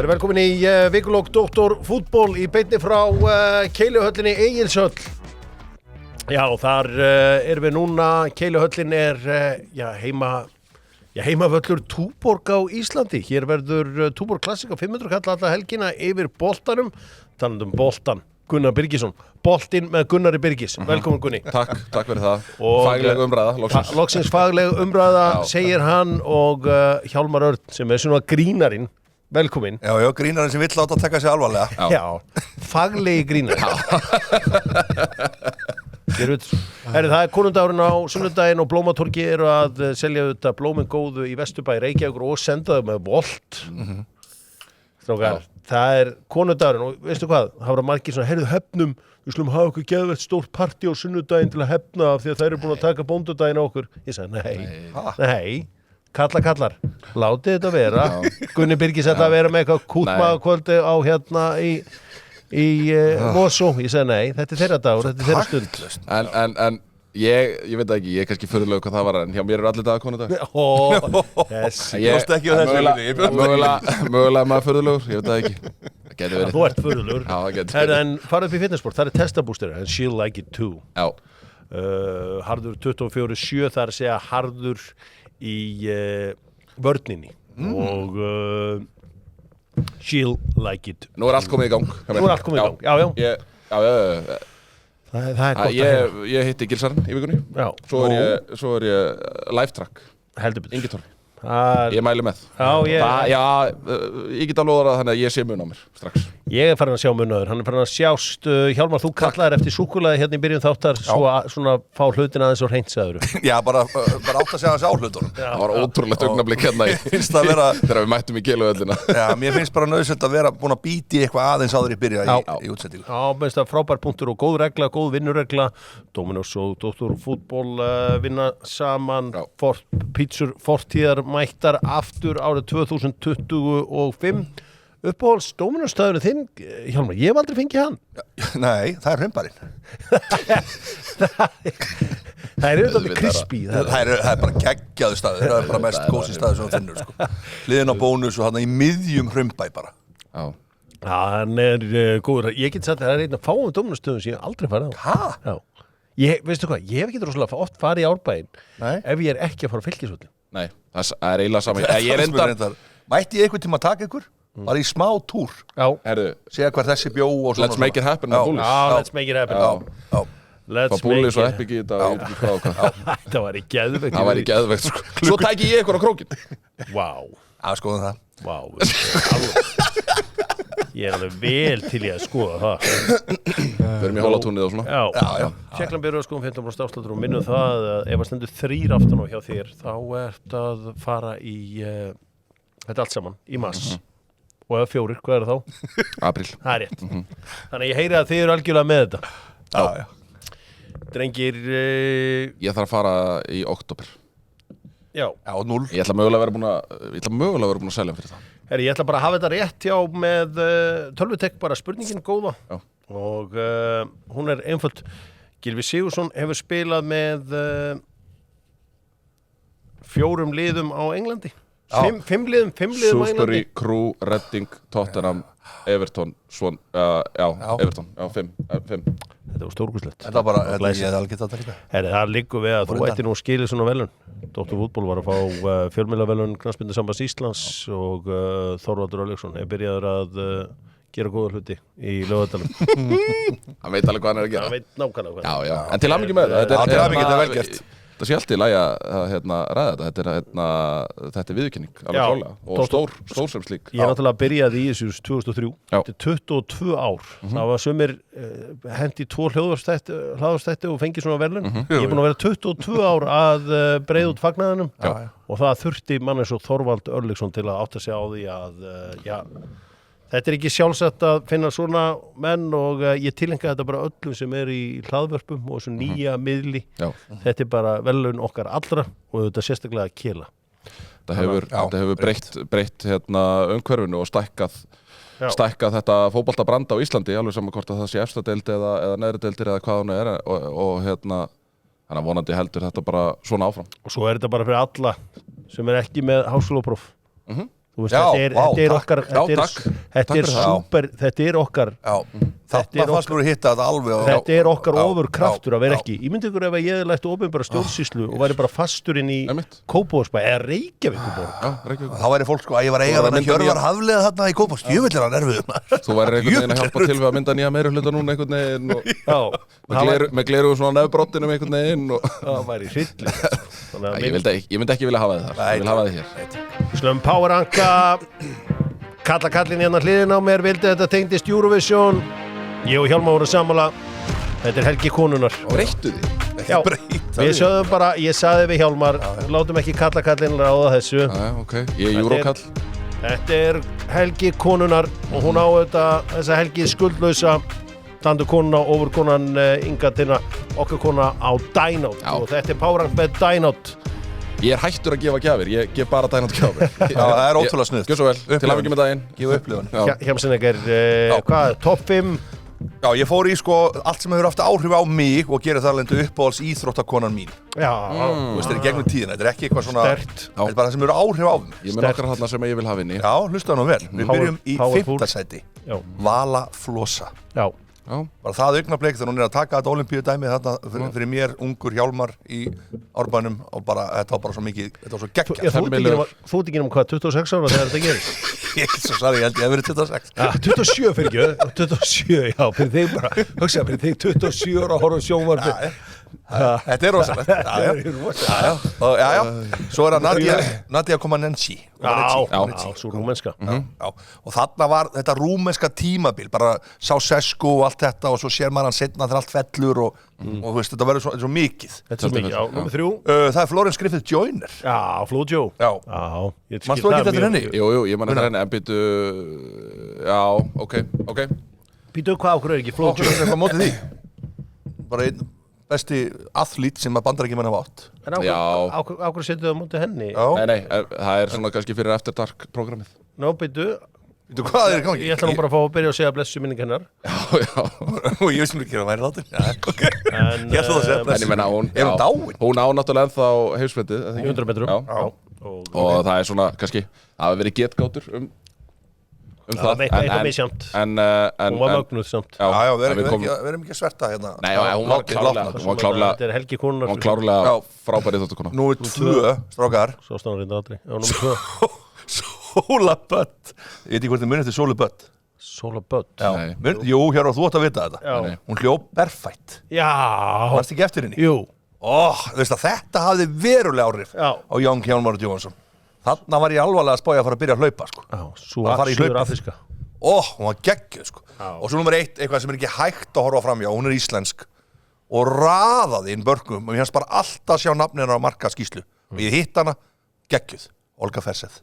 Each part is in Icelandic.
Verið velkomin í vikulok Dr. Fútból í beinni frá Keiluhöllinni Egilshöll. Já, þar erum við núna. Keiluhöllin heimavöllur Túborg á Íslandi. Hér verður Túborg Classic á 500 kall alla helgina yfir boltanum. Talandi boltan, Gunnar Birgisson. Boltinn með Gunnari Birgis. Velkomin Gunni. Takk fyrir það. Fagleg umræða, loksins. Loksins fagleg umræða, segir hann og Hjálmar Örn sem svona grínarinn. Velkomin. Já, grínarinn sem vill láta taka sig alvarlega. Já, faglegi grínarinn. Það konundagurinn á sunnudaginn og Blómatorgi eru að selja þetta blómin góðu í Vesturbæ Reykjavíkur og senda þau með Volt. Strákar, það er konundagurinn og veistu hvað, það var margir svona, heyrðu höfnum, við slum hafa okkur geðveitt stórt partí á sunnudaginn til að hefna af því að þær eru búin að taka bóndudaginn á okkur. Ég sagði, nei, kallar, látið þetta vera. Gunni Birgis þetta að vera með eitthvað kútmaðakvöldi á hérna í Mosó. Ég sagði, nei, þetta er þeirra dagur, þetta er þeirra stund. En ég veit ekki, ég er kannski furðulegur hvað það var, en hjá mér eru allir dagar konudag. Mögulega maður furðulegur, ég veit það ekki. Þú ert furðulegur. En fara upp í fitnessport, það er testabústir, and she'll like it too. Já. Harður 24/7, það er að segja harður í vörninni og she'll like it. Nú er allt komið í gang. Já. Það er gott ég hitti Gilsarinn í vikunni. Já. Svo er ég live track. Heldur betur. Ingitorri. Ég mæli með. Ég get alveg orðað þannig að ég sé mun á mér strax. Ég er farin að sjá munnaður. Hann er farin að sjást. Hjálmar, þú kallaðir eftir súkkulaði hérna í byrjun þáttar svona fá hlutina aðeins og hreintsaður. Já, bara átt að segja hans á hlutunum. Það var ótrúlegt augnablik hérna þegar við mættum í Keiluhöllina. Já, mér finnst bara nauðsynlegt að vera búin að býti eitthvað aðeins áður í byrja í útsendingu. Já, veist það frábær punktur og góð regla, góð vinnuregla. Dominos og Dr. Fútból vinna saman. Pítsur fortíðar mættar aftur árið 2025. Uppáhalds Dominos-staðurinn þinn, Hjálmar, ég hef aldrei fengið hann. Nei, það er Hraunbarinn. Það er auðvitað crispy. Það er bara geggjaður staður, það er bara mest gósi staður sem það finnur, sko. Hliðin á Bónus og hann í miðjum Hraunbæ bara. Já, hann er góður. Ég get sagt að það er einn af fáum Dominos-stöðum sem ég aldrei farið á. Hæ? Já. Veistu hvað, ég hef ekki rosalega oft farið í Árbæinn ef ég er ekki að fara á Fylkisvöllinn. Nei, það er eiginlega saman. Mætti ég einhvern tíma að taka ykkur? Var í smá túr. Já. Segja hver þessi bjó og svona. Let's make it happen með Búlis. Já, let's make it happen. Það Búlis og Epic í þetta og ég veit ekki hvað og hvað. Það var í geðveikt. Það var í geðveikt, sko. Svo tæki ég ykkur á krókinn. Vá. Skoðum það. Vá. Ég er alveg vel til ég að skoða það. Förum í Hólatúnið og svona. Já. Sjekklanbyrðu að skoðum 15% afsláttur og minnum það að ef að stendur 3 aftan á hjá þér þá ert að fara í þetta allt saman í mars. Og ef 4, hvað er það þá? Apríl. Það er rétt. Þannig að ég heyri að þið eru algjörlega með þetta. Já. Drengir... Ég þarf að fara í október. Já, 0. Ég ætla mögulega að vera búin að selja fyrir það. Herri, ég ætla bara að hafa þetta rétt hjá með tölvutek, bara spurningin góða. Já. Og hún er einföld. Gylfi Sigurðsson hefur spilað með 4 liðum á Englandi. 5 liðum á Englandi. Shrewsbury, Crew, Reading, Tottenham, Everton, Swan, Everton, 5. Þetta var stórkostlegt. Þetta var bara, ég hef alveg getað þetta líka. Herri, það liggur við að þú ætti nú skilið svona velun. Dr. Fútból var að fá fjölmiðlavelun Knattspyrnusambands Íslands og Þorvaldur Örlygsson er byrjaður að gera góða hluti í Laugardalnum. Hann veit alveg hvað hann er að gera. Hann veit nákvæmlega hvað. Já. En til hamingju með það. Til hamingju, þetta er vel gert. Það sé alltaf í lagi að ræða þetta. Þetta er viðurkenning, alveg klálega. Og stór sem slík. Ég er náttúrulega byrjaði í þessu 2003. Þetta er 22 ár. Það var sumir hendi 2 hlaðvarpsþætti og fengið svona verðlaun. Ég er búin að vera 22 ár að breiða út fagnaðinum og það þurfti mann eins og Þorvald Örlygsson til að átta sig á því að þetta er ekki sjálfsagt að finna svona menn og ég tilenga þetta bara öllum sem er í hlaðvörpum og þessu nýja miðli. Þetta er bara verðlaun okkar allra og þetta sérstaklega að Kela. Það hefur breytt umhverfinu og stækkað þetta fótboltabrand á Íslandi, alveg saman hvort að það sé efsta deild eða neðri deildir eða hvað hún er og þannig að vonandi heldur þetta bara svona áfram. Og svo er þetta bara fyrir alla sem er ekki með háskólapróf. Þú veist, Já, þetta er vá, okkar, Já, takk. þetta er fyrir það. súper, þetta er okkar, Já, þarna fannst mér að hitta þetta alveg á- þetta er okkar Já, ofur kraftur að vera já. ekki. Ég myndi ykkur ef að ég hefði lært opinbera stjórnsýslu og væri bara fastur inn í Einmitt. Kópavogsbæ eða Reykjavíkurborg. Já, Reykjavík. Þá væri fólk sko að ég var að eiga Þú værir að þarna mynda Hjörvar nýja- Hafliða þarna í Kópavogs, jöfull er hann erfiður maður. Þú væri einhvern veginn að hjálpa til við að mynda nýja meirihluta núna einhvern veginn og Já, með gleru svona nefbrottinum einhvern veginn og það væri hryllir. ég myndi ekki vilja hafa þið þar, Nei, ég vil hafa þið hér. Slum poweranka, kalla kallin hérna hliðin á mér, vildi þetta tengdist Eurovision. Ég og Hjálmar voru sammála. Þetta er helgi konunnar. Breyttu því. Já, breyta við sögðum bara, ég saði við Hjálmar, látum ekki kalla kallin ráða þessu. Já, ok, ég er júrókall. Þetta er helgi konunnar og hún á þessa helgi skuldlausa tandu konuna, ofur konan Inga Tinna, okkar kona á Dynout. Já. Og þetta er powerank með Dynout. Ég er hættur að gefa gjafir, ég gef bara dænandi gjafir. Já, það er ótrúlega sniðugt. Gjör svo vel, til hafingjum með daginn. Gefa upplifun. Já. Hjamsinnegar, hvað, topp 5? Já, ég fór í sko allt sem hefur haft áhrif á mig og gerir það lendu uppáhalds íþróttakonan mín. Já, Þú veist, þetta er gegnum tíðina, þetta er ekki eitthvað svona... Sterkt. Þetta er bara það sem hefur áhrif á mig. Ég mun okkar þarna sem ég vil hafa inni. Já, hlusta nú vel. Við byrjum í Powerful. 5. sæti. Já, Vala Flosa. já. Já, Bara það augnablik þegar hún er að taka þetta olimpíudæmi þarna fyrir mér, ungur Hjálmar í Árbænum og bara, þetta var bara svo mikið, þetta var svo Já, geggjað. þú ert ekki um hvað, 26 ára þegar þetta gerist? Ég er svo sari, ég held ég hef verið 26. Já, 27 fyrir ekki, 27, já, fyrir þig bara, hugsa, fyrir þig 27 ára að horfa sjónvarpi. Þetta er rosalegt. Já. Svo er það Nadia Comaneci. Já, svo rúmenska. Já, og þarna var þetta rúmenska tímabil, bara Ceausescu og allt þetta og svo sér maður hann setna þegar allt fellur og þú veist, þetta verður svo mikið. Þetta er svo mikið, já, nummer 3. Það er Florence Griffith Joyner. Já, Flójó. Já. Ég Manst þú ekki eftir henni? jú, ég man eftir henni, en býtu... Já, ok. Býtu, hvað okkur er ekki Flójó Flójó? er eitthvað á móti því. Bara einn besti athlít sem að bandarækjumenn hafa átt. En Já. okkur setju það á móti henni? Já. Nei, það er svona kannski fyrir After Dark programmið. Nó, býtu, Veitu hvað er í gangi? ég ætla nú bara að fá að byrja að segja blessu minning hennar. Já. Og ég veist mér ekki að væri látin. Ok. En, Ég ætla að segja En ég menna, hún Er hún dáin? Hún á náttúrulega ennþá heimsmetið, eða ekki? 100 metrum. Já. Og Og það er svona, kannski, það hafi verið getgátur um það það. veit eitthvað misjæmt. En Hún var mögnuð samt. Já, en við verum ekki að sverta hérna. Nei, hún var klárlega, Þetta er helgi konunnar. hún var klárlega Já. frábærið þáttukona. Númer 2, strákar. Svo stáðan reynda aldrei. Já, nummer 2. Sóla Bött. Ég veit ekki hvort þið munið til Sólu Bött. Sola Bött. Nei. Jú, hér og þú átt að vita þetta. Já. Nei. Hún hljóp berfætt. Já. Varst ekki eftir henni? Jú. Þú veist að þetta hafði verulega áhrif Já. á Young Hjálmar Jónsson. Þarna var ég alvarlega að spája að fara að byrja að hlaupa, sko. Já, svo Að fara í Suður hlaupið. Afríska. Hún var geggjuð, sko. Og svo nummer 1, eitthvað sem er ekki hægt að horfa framjá, hún er íslensk og raðaði inn börgum og ég hans bara alltaf sjá nafnina á marka skýslu. Og ég hitt hana, geggjuð, Olga Ferseth.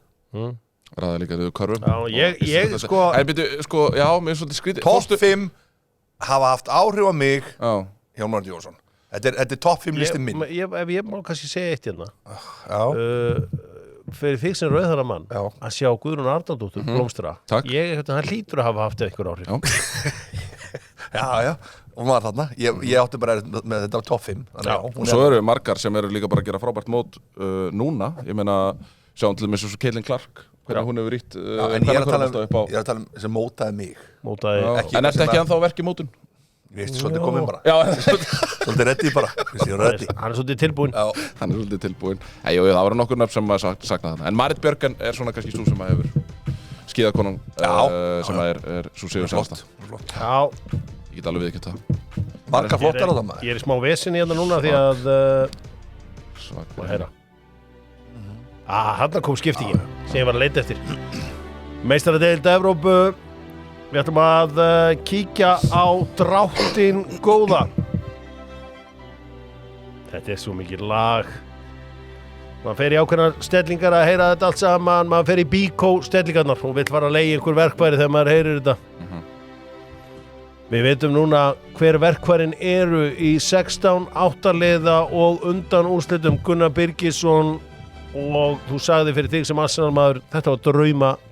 Ræða líka niður körfum. Já, ég sko... En byrju, sko, já, mér er svolítið skrítið. Topp 5 hafa haft áhrif á mig, Já. Hjálmar Jónsson. Þetta er topp 5 listi minn. Ef ég má kannski segja eitt hérna. Já. Fyrir þig sem rauðhara mann Já. að sjá Guðrún Arnardóttur blómstra. Takk. Hann hlýtur að hafa haft einhver áhrif. Já. Já. Hún var þarna. Ég átti bara með þetta á topp 5. Þannig, Já. Og svo eru margar sem eru líka bara að gera frábært mót núna. Ég meina, sjáum til þess að Caitlin Clark, hvernig hún hefur rítt en ég er að tala um sem mótaði mig. Mótaði. En ertu ekki ennþá að verka í mótun? Ég veist svolítið kominn bara. Já, Svolítið reddi bara. Hann er svolítið tilbúinn. Já. hann er svolítið tilbúinn. Jú, það voru nokkur nöfn sem maður saknaði þarna. En Marit Björgen er svona kannski svo sem að hefur skíðakonan sem er svo sigur sjálfstæð. Flott. Já. Ég get alveg viðkjönt það. Margar flottar á það maður. Ég er í smá vesinni hérna núna því að Svaklega. að heyra. Þarna kom skiptingin sem ég var að leita eftir. Meistaradeild Evrópu. Við ætlum að kíkja á dráttinn góða. Þetta er svo mikið lag. Man fer í ákveðnar stellingar að heyra þetta allt saman. Man fer í bíkó stellingarnar og vill fara að leigja einhver verkfæri þegar maður heyrir þetta. Við veitum núna hver verkfærin eru í 16 áttaliða og undan úrslitum. Gunnar Birgisson, og þú sagði fyrir þig sem Arsenal-maður, þetta var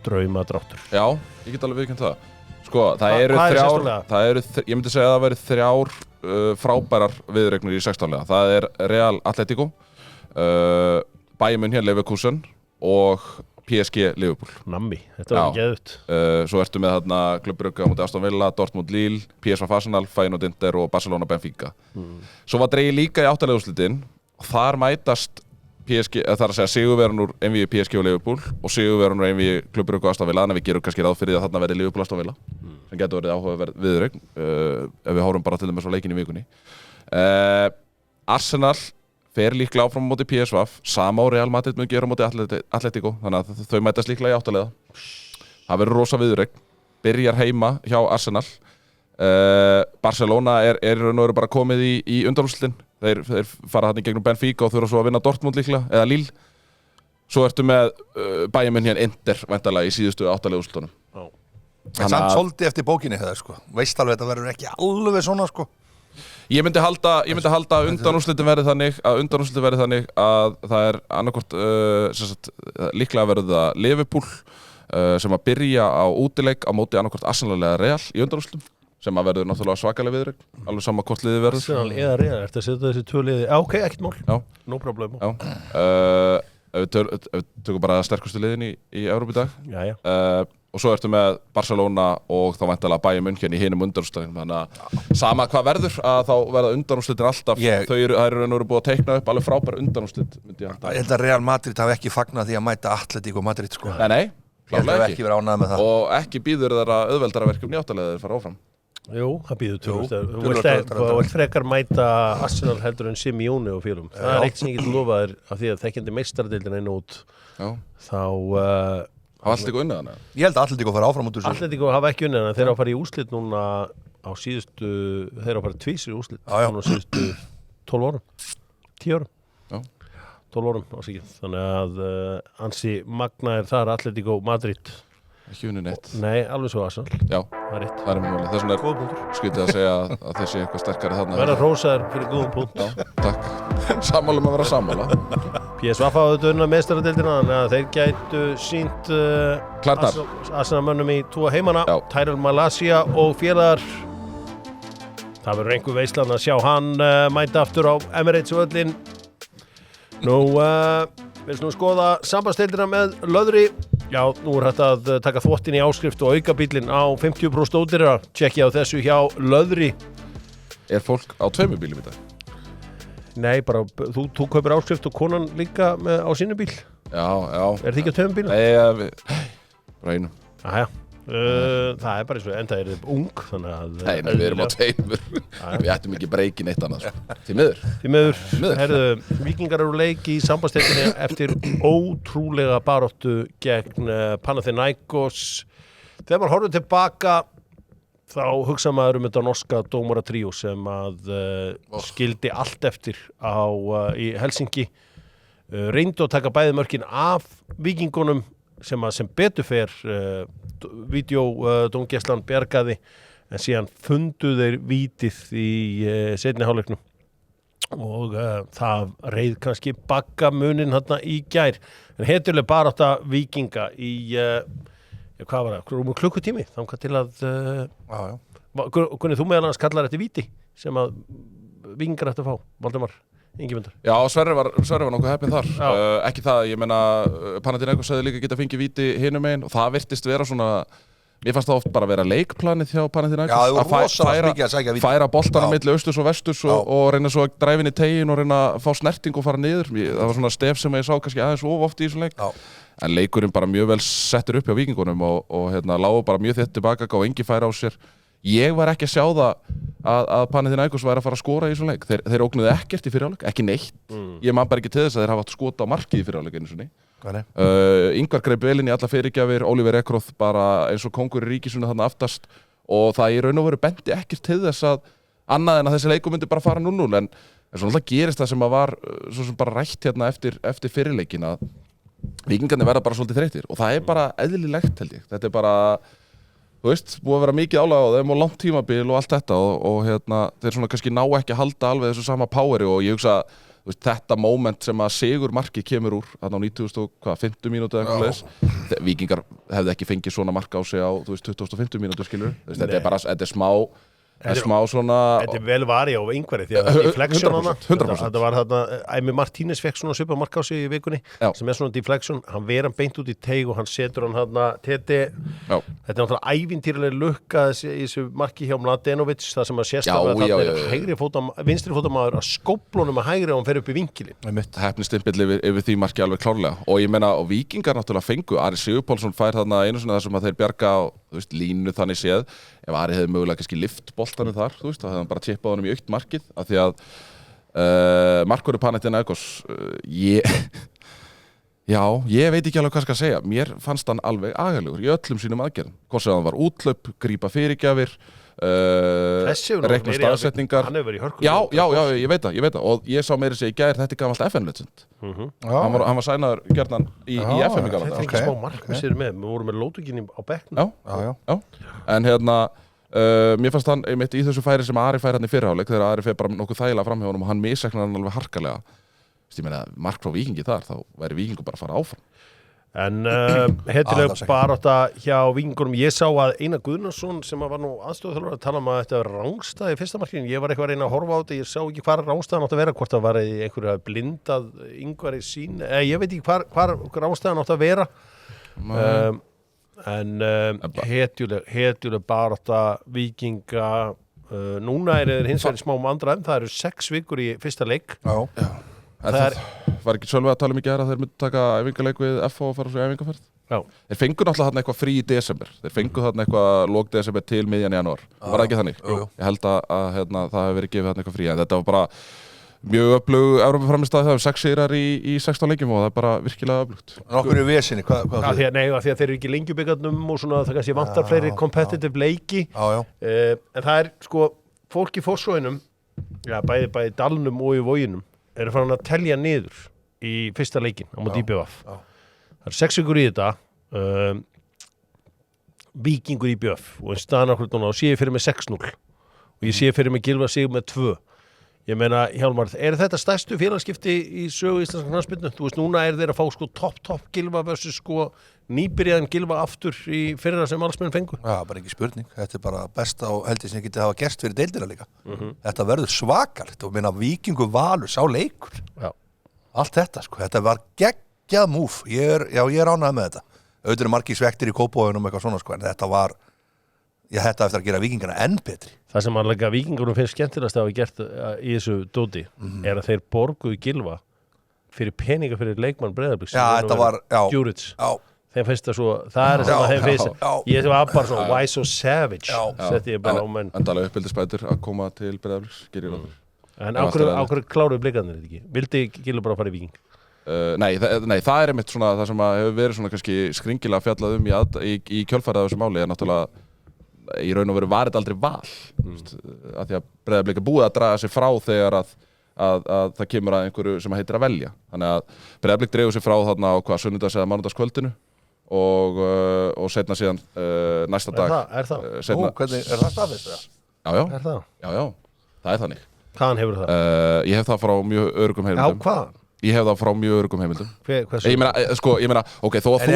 draumadráttur. Já, ég get alveg viðkjönt það. Sko, það eru Hvað er þrjár, sérstaklega? ég myndi segja að það væri þrjár frábærar viðuregnir í 16-lega. Það er Real Atletico, Bayern München Leverkusen og PSG Liverpool. Nammi, þetta var ekki geðut. Svo ertu með þarna Club Brugge á móti Aston Villa, Dortmund Lille, PSV Arsenal, Feyenoord Inter og Barcelona Benfica. Svo var dregið líka í áttalega úrslitin og þar mætast PSG, þar að segja sigurvegarinn úr einvígi PSG og Liverpool og sigurvegarinn úr einvígi Club Brugge og Aston Villa, þannig að við gerum kannski ráð fyrir að þarna verði Liverpool Aston Villa sem getur verið áhugaverð viðureign ef við horfum bara til dæmis á leikinn í vikunni. Arsenal fer líklega áfram á móti PSV, sama á Real Madrid mun gera á móti Atletico, þannig að þau mætast líklega í áttalega. Það verður rosa viðureign, byrjar heima hjá Arsenal. Barcelona er raun og veru bara komið í undanúrslitin. Þeir fara þarna í gegnum Benfica og þurfa svo að vinna Dortmund líklega, eða Lille. Svo ertu með Bayern München Inter væntanlega í síðustu áttalega úrslitunum. En samt svolítið eftir bókinni hefur sko. Veist alveg þetta verður ekki alveg svona sko. Ég myndi halda að undanúrslitin verði þannig að það er annarkvort líklega verður það Liverpool sem að byrja á útileik á móti annarkvort Arsenal eða Real í undanúrslitum sem að verður náttúrulega svakalega viðureign, alveg sama hvort liðið verður. Arsenal eða Real, ertu að setja þessi tvö liði? Ok, ekkert mál. Já. No problem. Já. Við tökum bara sterkustu liðin í Evrópu í dag. Já. Og svo ertu með Barcelona og þá væntanlega Bayern München í hinum undanúrslitum. Þannig að sama hvað verður, að þá verða undanúrslitin alltaf. Það eru búið að teikna upp alveg frábær undanúrslit, myndi ég halda. Ég held að Real Madrid hafi ekki fagnað því að mæta Atletico Madrid sko. Nei, klárlega ekki verið ánægð með það. Og ekki býður þeirra auðveldara verkefni áttalega þeir fara áfram. Jú, það býður þú vilt frekar mæta Arsenal heldur en Simeone og félum. Það er eitt sem ég get lofaðir af því að þekkjandi meistaradeildina inn út. Þá hafa Atletico unnið hana? Ég held að Atletico fara áfram út úr þessu. Atletico hafa ekki unnið hana, þeir á að fara í úrslit núna á síðustu, þeir á að fara tvísir í úrslit núna á síðustu 12 árum, 10 árum. 12 árum ásíkið, þannig að ansi magna þar Atletico Madrid. Ekki unnið neitt. Nei, alveg svo Arsenal. Já, það er rétt. Það er mjög málið. Þess vegna skrítið að segja að þeir sé eitthvað sterkari þarna. Verða hrósaðir fyrir góðum punkt. Já, takk. Sammála að vera sammála. PSV hafði unnið meistaradeildina, þannig að þeir gætu sýnt Arsenal-mönnum í tvo heimana. Tyrell Malacia og félagar. Það verður einhver veislan að sjá hann mæta aftur á Emirates-völlinn. Nú, við slum skoða sambandsdeildina með Löðri. Já, nú er hægt að taka þvottin í áskrift og aukabílinn á 50% ódýrara. Tjekkið á þessu hjá Löðri. Er fólk á tveimur bílum í dag? Nei, bara þú kaupir áskrift og konan líka á sínu bíl. Já. Er þið ekki á tveimur bílum? Nei, bara einum. Jæja. Það er bara eins og enda er ung, þannig að... Nei, við erum á tveimur. Við ættum ekki breyki neitt annars. Því miður. Herðu, Víkingar eru leik í sambandsdeildinni eftir ótrúlega baráttu gegn Panathinaikos. Þegar maður horfir tilbaka, þá hugsa maður þetta norska dómaratríó sem að skildi allt eftir í Helsinki. Reyndu að taka bæði mörkin af Víkingunum sem betur fer vídeódómgæslan bjargaði, en síðan fundu þeir vítið í seinni hálfleiknum og það reið kannski baggamuninn þarna í gær, en heturlega barátta Víkinga í hvað var það, rúmur klukkutími þangað til að Gunni, þú meðal annars kallar þetta víti sem að Víkingar ættu að fá, Valdimar Ingimundar. Já, Sverri var nokkuð heppinn þar. Ekki það, ég meina Panathinaikos hefði líka getað fengið víti hinum megin og það virtist vera svona, mér fannst það oft bara vera leikplanið hjá Panathinaikos að færa boltana milli austurs og vesturs og reyna svo að dræfa inn í tegin og reyna að fá snerting og fara niður. Það var svona stef sem ég sá kannski aðeins of oft í þessum leik. En leikurinn bara mjög vel settur upp hjá Víkingunum og lágu bara mjög þétt tilbaka og engi færa á sér. Ég var ekki að sjá það að Panathinaikos væri að fara að skora í svona leik. Þeir ógnuðu ekkert í fyrri hálfleik, ekki neitt. Ég man bara ekki til þess að þeir hafa átt skota á markið í fyrri hálfleik einu sinni. Ingvar greip vel inn í alla fyrirgjafir, Oliver Ekroth bara eins og kóngur í ríkisuna þarna aftast og það í raun og veru bendi ekkert til þess að annað en að þessi leikur myndi bara fara 0-0 en svona alltaf gerist það sem að var svo sem bara rætt hérna eftir fyrirleikin að Víkingarnir verða bara svolítið þreyttir og það er bara eðlilegt held ég. Þetta er bara þú veist, búið að vera mikið álag á þeim og langt tímabil og allt þetta og þeir svona kannski ná ekki að halda alveg þessu sama poweri og ég hugsa þetta moment sem að sigur marki kemur úr þarna á 90.50 mínútu eða eitthvað leis Víkingar hefði ekki fengið svona marka á sig á 2050 mínútu skilur þetta er bara, þetta er smá Það er smá svona Þetta er vel vari á einhverju því að deflection 100%. Þetta var þarna, Æmi Martínez fekk svona svipað mark á sig í vikunni sem er svona deflection, hann ver hann beint út í teig og hann setur hann þarna Tete. Þetta er náttúrulega ævintýrlega lukka í þessu marki hjá Mladenovic, það sem að sést að þetta er vinstri fótamaður að skóplunum að hægri og hann fer upp í vinkilinn. Hefnistimpill yfir því marki alveg klárlega og ég meina og Víkingar náttúrulega fengu Ari Sigurpálsson fær þarna einu svona þar sem að þeir bjarga á línu þannig séð ef Ari hefði mögulega kannski lift boltanum þar þá hefði hann bara tippað honum í aukt markið af því að Markóri Panathinaikos ég veit ekki alveg hvað skal segja mér fannst hann alveg agalegur í öllum sínum aðgerðum hvort sem hann var útlöp, grípa fyrirgjafir reikna staðsetningar hann hefur verið í hörku ég veit það og ég sá meira sig í gær þetta er gamalt FN-legend hann var sænaður gerðan í FM í gamalt þetta er ekki smá mark við vorum með Lótuginni á bekknum en mér fannst hann einmitt í þessu færi sem Ari fær hann í fyrrháleik þegar Ari fer bara nokkuð þægilega fram hjá honum og hann misreiknar hann alveg harkalega ég meina mark frá Víkingi þar þá væri Víkingur bara að fara áfram en heitileg barátta hjá Víkingunum ég sá að Einar Guðnason sem var nú aðstofþjálfari að tala að þetta var rángstæð í fyrsta markinu ég var eitthvað að reyna að horfa á þetta ég sá ekki hvað rángstæðan átt að vera hvort það var einhverju að blindað yngvar í sín ég veit ekki hvað rángstæðan átt að vera en hetjuleg barátta Víkinga núna er þeir hins vegar í smá vandræðum það eru 6 vikur í fyrsta leik það var ekki Sölvi að tala mikið að þeir myndu taka æfingaleik við FH og fara svo í æfingaferð þeir fengu náttúrulega þarna eitthvað frí í desember þeir fengu þarna eitthvað lók desember til miðjan janúar var það ekki þannig? Ég held að það hefur verið gefið þarna eitthvað frí en þetta var bara mjög öflug Evrópuframistæð það er 6 sigrar í 16 leikjum og það er bara virkilega öflugt En okkur er vesinni, hvað Nei, af því að þeir eru ekki lengjubikandum og svona það kannski vantar fleiri competitive leiki en það er sko fólk í Fossvoginum bæði Dalnum og í Voginum eru farin að telja niður í fyrsta leikin á móti IBVF. Það eru 6 vikur í þetta Víkingur IBVF og en staðan akkur núna og sé ég fyrir með 6-0 og ég sé fyrir með Gylfa sig með 2 ég meina Hjálmar, þetta stærstu félagskipti í sögu íslenska knattspyrnu? Þú veist, núna þeir að fá sko topp Gylfa versus sko nýbyrjaðan Gylfa aftur í fyrra sem allsmenn fengu. Já, bara ekki spurning. Þetta er bara besta og heldur sem getið hafa gerst fyrir deildina líka. Þetta verður svakalegt og minna Víkingur Valur sá leikur. Já. Allt þetta sko, þetta var geggjað múf. Ég er ánægð með þetta. Auðvitað eru margir svektir í Kópavoginum eitthvað svona sko, en þetta var þetta eftir að gera Víkingana enn betri. Það sem að Víkingunum finnst skemmtilegast að hafa gert í þessu dóti er að þeir borguðu Gylfa fyrir peninga fyrir leikmann Breiðabliks. Já, þetta var, Djuric. Já. Þeim finnst það svo, það er sem að þeim finnst. Ég var bara svona, why so savage? Setti ég bara á menn. Endalega uppbyldisbætur að koma til Breiðabliks, gerir það. En ákveður kláruðu blikarnir þetta ekki? Vildi Gylfa bara fara í Víking? Nei, það er einmitt svona það sem hefur verið svona kannski skringilega fjallað í kjölfarið af þessu máli er náttúrulega í raun og veru var þetta aldrei val af því að Breiðablik er búið að draga sig frá þegar að það kemur að einhverju sem heitir að velja þannig að Breiðablik dregur sig frá þarna á sunnudags- eða mánudagskvöldinu og setna síðan næsta dag Er það? Hvernig, er það staðfest það? Já, það er þannig. Hvaðan hefur það? Ég hef það frá mjög öruggum heimildum. Já, hvaðan? Ég hef það frá mjög öruggum heimildum. Hversu? Ég meina, ok, þó að þú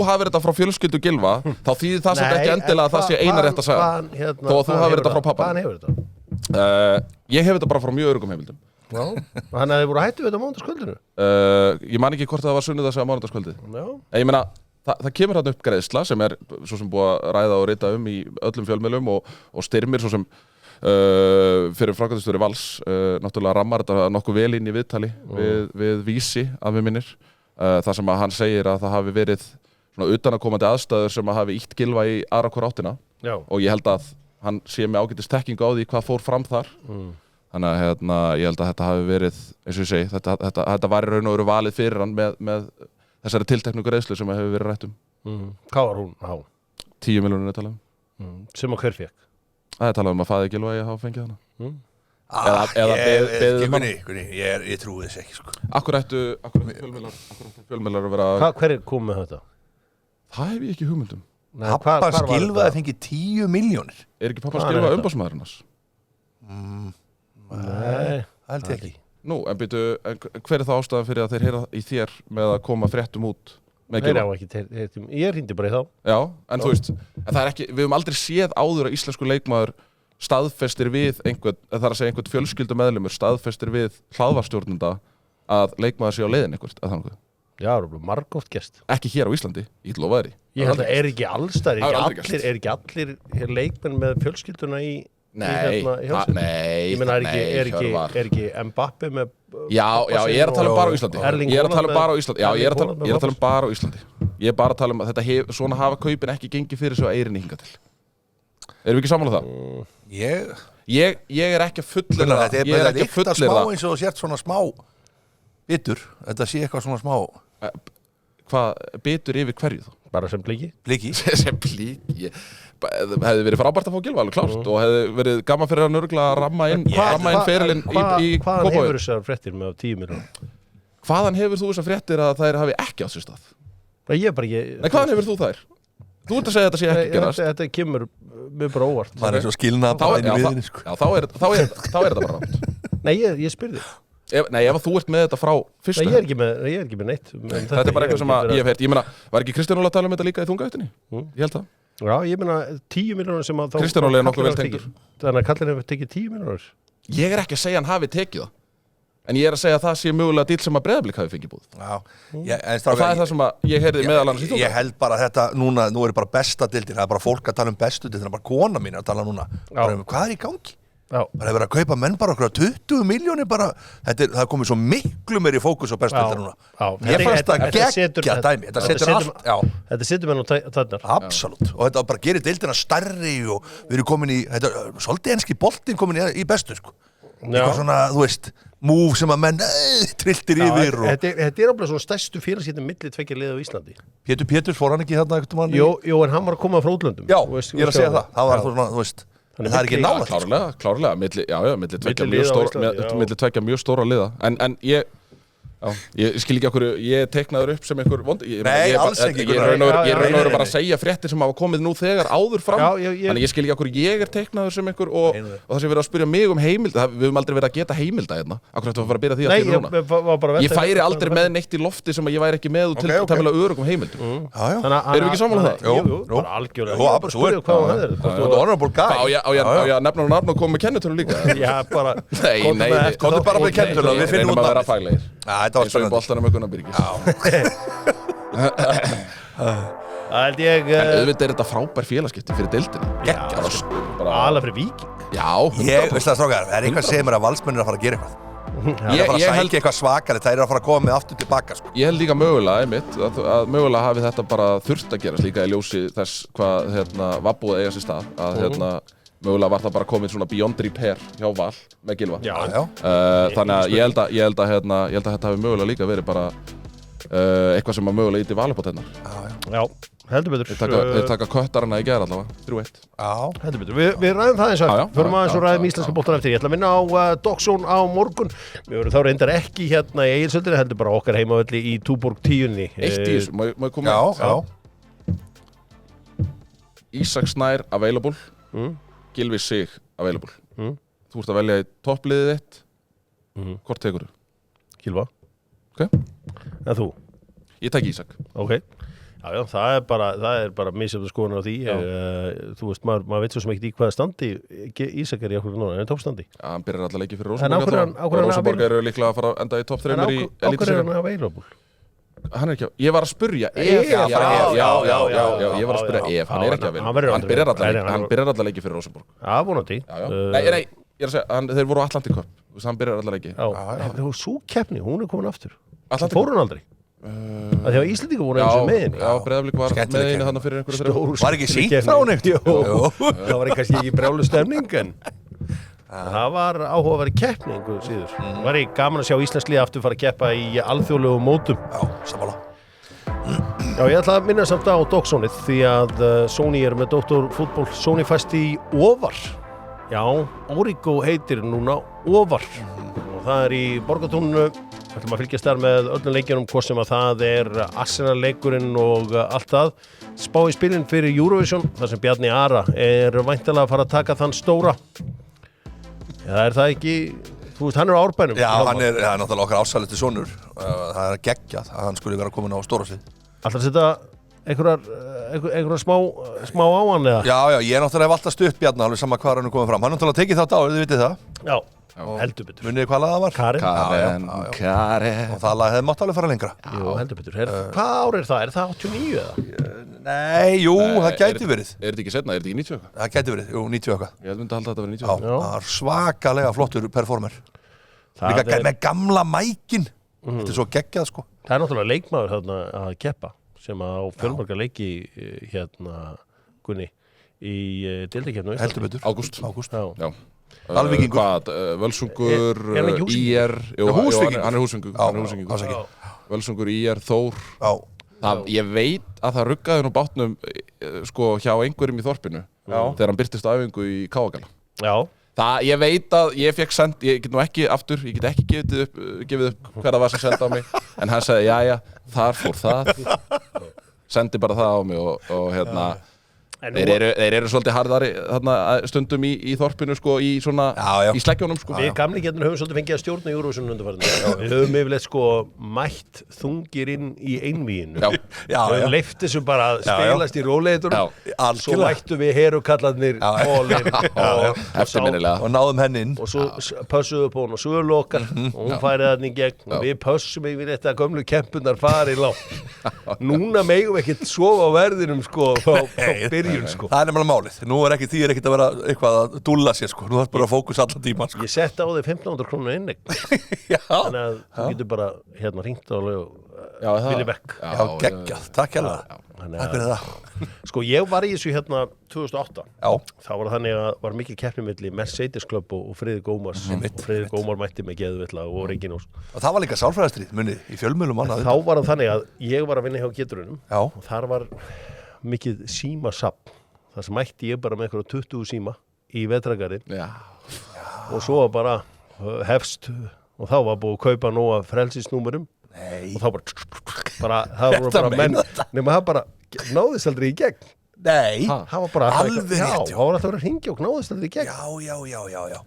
hafir þetta frá fjölskyldu Gylfa, þá þýðir það samt ekki endilega að það sé eina rétt að segja. Þó að þú hafir þetta frá pappa. Hvaðan hefur þetta? Ég hef þetta bara frá mjög öruggum heimildum. Já, þannig að þið voru hættu við þetta á mánudagskvöldinu? Ég man ekki hvort það var sunnudags- eða mánudagskvöldið. Já. Ég meina, það kemur þarna upp greiðsla sem er svo sem búið að ræða og rita í öllum fjölmiðlum og styrmir svo sem fyrir framkvæmdastjóri Vals náttúrulega rammar þetta nokkuð vel inn í viðtali við Vísi að við minnir þar sem að hann segir að það hafi verið svona utanakomandi aðstæður sem að hafi ítt Gylfa í aðra hvora áttina og ég held að hann sé með ágætis þekkingu á því hvað fór fram þar þannig að ég held að þetta hafi verið eins og ég segi, þetta var í raun og veru valið fyrir hann með þessari tilteknu greiðslu sem hefur verið rætt Hvað var hún á? 10 milljónir talað Sem að hver fékk? Það er talað að faðir Gylfa að hafa fengið hana eða beðið ég trúi þess ekki sko. Akkur ættu fjölmiðlar að vera Hver kom með þetta? Það hef ég ekki hugmyndum. Pappa Gylfa fengið 10 milljónir. Er ekki pappa Gylfa umboðsmaðurinn hans? Nei, það held ég ekki. Nú, en hver er það ástæðan fyrir að þeir heyra í þér með að koma fréttum út með Þeir Gylfa. hafa ekki, ég hringdi bara í þá. Já, en þú veist, en það er ekki, við höfum aldrei séð áður að íslensku leikmaður staðfestir við einhvern, það er að segja einhvern fjölskyldumeðlimur staðfestir við hlaðvarpsstjórnanda að leikmaður sé á leiðin einhvert, að þannig. Já, það er margóft gest. Ekki hér á Íslandi, ég lofa þér í. Ég held að er ekki allstæðir, Það er aldrei er ekki allir leikmenn með fjölskylduna í Nei, ég meina er ekki Mbappe með Já, ég er að tala um bara á Íslandi. Ég er að tala um bara á Íslandi. Já, ég er að tala um bara á Íslandi. Ég er bara að tala um að þetta svona hafa kaupin ekki gengið fyrir svo eirinni hingað til. Erum við ekki sammála það? Ég er ekki að fullyrða það. Ég er ekki að fullyrða það. Smá eins og þú sért svona smá bitur. Þetta sé eitthvað svona smá. Hvað, bitur yfir hverju þá? Bara sem blíki? Blíki? Sem blíki? Hefði verið frábært að fá Gylfa, alveg klárt, og hefði verið gaman fyrir hann örgulega að ramma inn ferilinn í Kópavogi. Hvaðan hefur þessar fréttir með 10 miljónir? Hvaðan hefur þú þessar fréttir að þær hafi ekki átt sér stað? Ég er bara ekki... Nei, hvaðan hefur þú þær? Þú ert að segja að þetta sé ekki gerast. Þetta kemur mjög bara óvart. Það er svo skilnað bara inn í viðinni, sko. Já, þá er þetta bara rátt. Nei, ég spyr þig. Nei, ef þú ert með þetta frá fyrstu. Nei, ég er ekki með neitt. Þetta er bara eitthvað sem ég hef heyrt. Ég meina, var ekki Kristján Óla að tala um þetta líka í þungavættinni? Ég held það. Já, ég meina 10 miljónir sem að þá... Kristján Óli er nokkuð vel tengdur. Þannig að kallinn hefur tekið 10 miljónir. Ég er ekki að segja hann hafi tekið það. En ég er að segja að það sé mögulega dýl sem að Breiðablik hafi fengið búð. Já. Og það er það sem að ég heyrði meðal annars í þungavættinni. Ég held bara þetta, nú er bara besta deildin, það er bara fólk að tala um bestu deildin, það er bara kona mín að tala núna. Hvað er í gangi? Bara hefur að kaupa menn bara okkur 20 miljónir bara, það er komið svo miklu meiri fókus á bestu deildin núna. Ég fannst það geggja dæmi, þetta setur allt. Þetta setur menn á þarnar. Absolutt, og þetta bara gerir deildina stærri og við erum komin í, svolítið enski boltinn komin í bestu, sko. Eitthvað svona, þú veist, múf sem að menn trilltir yfir. Þetta er ábæðið svona stærstu félagsgetum milli tveggja liða á Íslandi. Pétur fór hann ekki þarna ekkert mann? Jú, en hann var að koma frá útlöndum. Já, ég er að segja það. Það var svona, þú veist, það er ekki nálægt. Klárlega, milli tveggja mjög stóra liða. En ég skil ekki okkur, ég teiknaður upp sem einhver vondi. Nei, alls ekki. Ég er raun og bara að segja fréttir sem hafa komið nú þegar áður fram. Þannig ég skil ekki okkur, ég er teiknaður sem einhver og það sem verið að spyrja mig um heimild, við höfum aldrei verið að geta heimilda hérna. Akkur ættum við að fara að byrja því að gera núna. Ég færi aldrei með neitt í lofti sem ég væri ekki með og til tæmilega örugum heimildum. Erum við ekki sammála það? Jú, bara algjörlega. Spurðu hvað hann hefur. Þú ert honorable guy. Á ég að nefna og koma með kennitölu líka? Já, bara... Nei, komdu bara með kennitölu, við finnum út af því. Þetta var spennandi. Gunnar Birgis. Það held ég... En auðvitað er þetta frábær félagskipti fyrir deildina. Alveg fyrir Víking. Já, veist það strákar, það er eitthvað sem er að valsmennir að fara að gera eitthvað. Það er að fara að sækja eitthvað svakari, það er að fara að koma með aftur tilbaka, sko. Ég held líka mögulega, einmitt, að mögulega hafi þetta bara þurft að gerast líka í ljósi þess hvað, var búið að eiga sér stað, að, mögulega var það bara komið svona beyond repair hjá Val með Gylfa. Þannig að ég held að þetta hafi mögulega líka verið bara eitthvað sem að mögulega íti Val upp á tennar. Já, heldur betur. Þeir taka köttarana í gær allavega, 3-1. Já, heldur betur. Við ræðum það eins og förum aðeins og ræðum íslenska boltan eftir. Ég ætla að minna á Doxone á morgun. Við verðum þá reyndar ekki hérna í Egilshöldinni, heldur bara okkar heimavelli í Túborg 10. Eitt í þessu, má ég koma? Já. Ísak Snær available. Gylfi Sig available. Þú ert að velja í toppliðið þitt. Hvort tekur þú? Gylfa. Ok. En þú? Ég tek Ísak. Ok. Já, það er bara misjöfn skoðun á því. Þú veist, maður veit svo sem ekki í hvaða standi Ísak er í okkur núna, en toppstandi. Já, hann byrjar alltaf leikið fyrir Rosenborg. Rosenborg eru líklega að fara að enda í topp 3 í Elítiseirinni. En ákveður er hann available? Hann er ekki, ég var að spurja ég var að spurja ef hann er ekki að vinna hann byrjar allar leiki fyrir Rosenborg. Já, vonandi. Nei, ég er að segja, þeir voru á Atlantic Cup, hann byrjar allar leiki. Svo keppni, hún er komin aftur. Fór hún aldrei? Því að Íslendingar voru eins og með henni. Já, Breiðablik var með henni þannig fyrir einhverju þeirra. Var ekki sínt frá henni? Jú, það var kannski ekki brjálu stemning, en það var áhugaverð keppning síður. Það var gaman að sjá Íslands lið aftur fara að keppa í alþjóðlegum mótum. Já, sammála. Já, ég ætla að minna samt á Doxonið því að Sony er með Dr. Fútból Sony fæst í ofar. Já, Origo heitir núna ofar. Og það er í Borgartúninu. Við ætlum að fylgjast þar með öllum leikjunum, hvort sem að það er Arsenal-leikurinn og allt það. Spá í spilin fyrir Eurovision, þar sem Bjarni Ara er væntanlega að fara að taka þann stóra. Já, er það ekki, þú veist, hann er á Árbænum. Já, hann er náttúrulega okkar ásæluti sonur. Það er geggjað að hann skulle vera komin á stóra svið. Alltaf að setja einhverjar smá á hann eða? Já, ég náttúrulega hef alltaf stutt Bjarna alveg sama hvað hann er komið fram. Hann náttúrulega tekið þátt á, þið vitið það. Já, heldur betur. Munið þið hvað lag það var? Karen. Karen. Og það lag hefði mátt alveg fara lengra. Jú, heldur betur. Hvað ár er það? Er það 89 eða? Nei, jú, það gæti verið. Er þetta ekki setna? Er þetta ekki 90 eitthvað? Það gæti verið, jú, 90 eitthvað. Ég myndi að halda þetta að vera 90 Já, eitthvað. það var svakalega flottur performer. Líka með gamla mækin. Þetta er svo geggjað, sko. Það er náttúrulega leikmaður þarna að keppa sem að á fjölmarga leiki Gunni í deildakeppni á Íslandi. Heldur betur. Ágúst. Já. Alvíkingur. Hvað, Völsungur, Er hann ekki Húsvíkingur? IR. Jú, Húsvíkingur. hann er Húsvíkingur. Já. Völsungur, IR, Þór. Já. Ég veit að það ruggaði nú bátnum sko hjá einhverjum í þorpinu þegar hann byrtist á æfingu í Káagala. Já. Ég veit að ég fekk send, ég get ekki gefið upp hver það var sem sendi á mig, en hann sagði, jæja, þar fór það, sendi bara það á mig og þeir eru svolítið harðari þarna, stundum í þorpinu sko, í svona, í sleggjónum sko. Við gamli getum höfum svolítið fengið að stjórna í Eurovision undanfarandi. Við höfum yfirleitt sko mætt þungir inn í einvíinu. Við höfum leyft þessu bara að spilast í róleitunum. Svo mættum við herukallarnir eftirminnilega og náðum henni inn. Og svo pössuðu upp á hún og sölu okkar og hún færið hann í gegn og við pössum yfirleitt að gömlu kempunar fari lágt. Núna megum við ekkert sofa á verðinum sko frá byrjun. Sko. Það er nefnilega málið. Nú er ekki að vera eitthvað að dúlla sér sko. Nú þarf bara að fókus allan tíma sko. Ég sett á þig 1500 krónur inni. Þannig að þú getur bara hringt á Willi Beck. Já, geggjað. Takk hérlega. Takk fyrir það. Sko ég var í þessu 2008. Já. Þá var þannig að var mikil keppni milli Mercedes Club og Friðrik Ómars. Og Friðrik Ómar mætti með Geðvilla og Reginós. Og það var líka sálfræðistrið, munið, í fjölmiðlum annað. Þá var það þannig að ég var að vinna hjá Geturunum. Já. Og þar var mikið símasafn. Það sem mætti ég bara með eitthvað 20 síma í vetragarinn. Og svo bara hefst og þá var búið að kaupa nóga frelsisnúmerum. Nei. Og þá bara það voru bara menn nema það bara náðist aldrei í gegn. Nei. Það var bara alveg rétt. Já, það var alltaf að hringja og náðist aldrei í gegn. Já.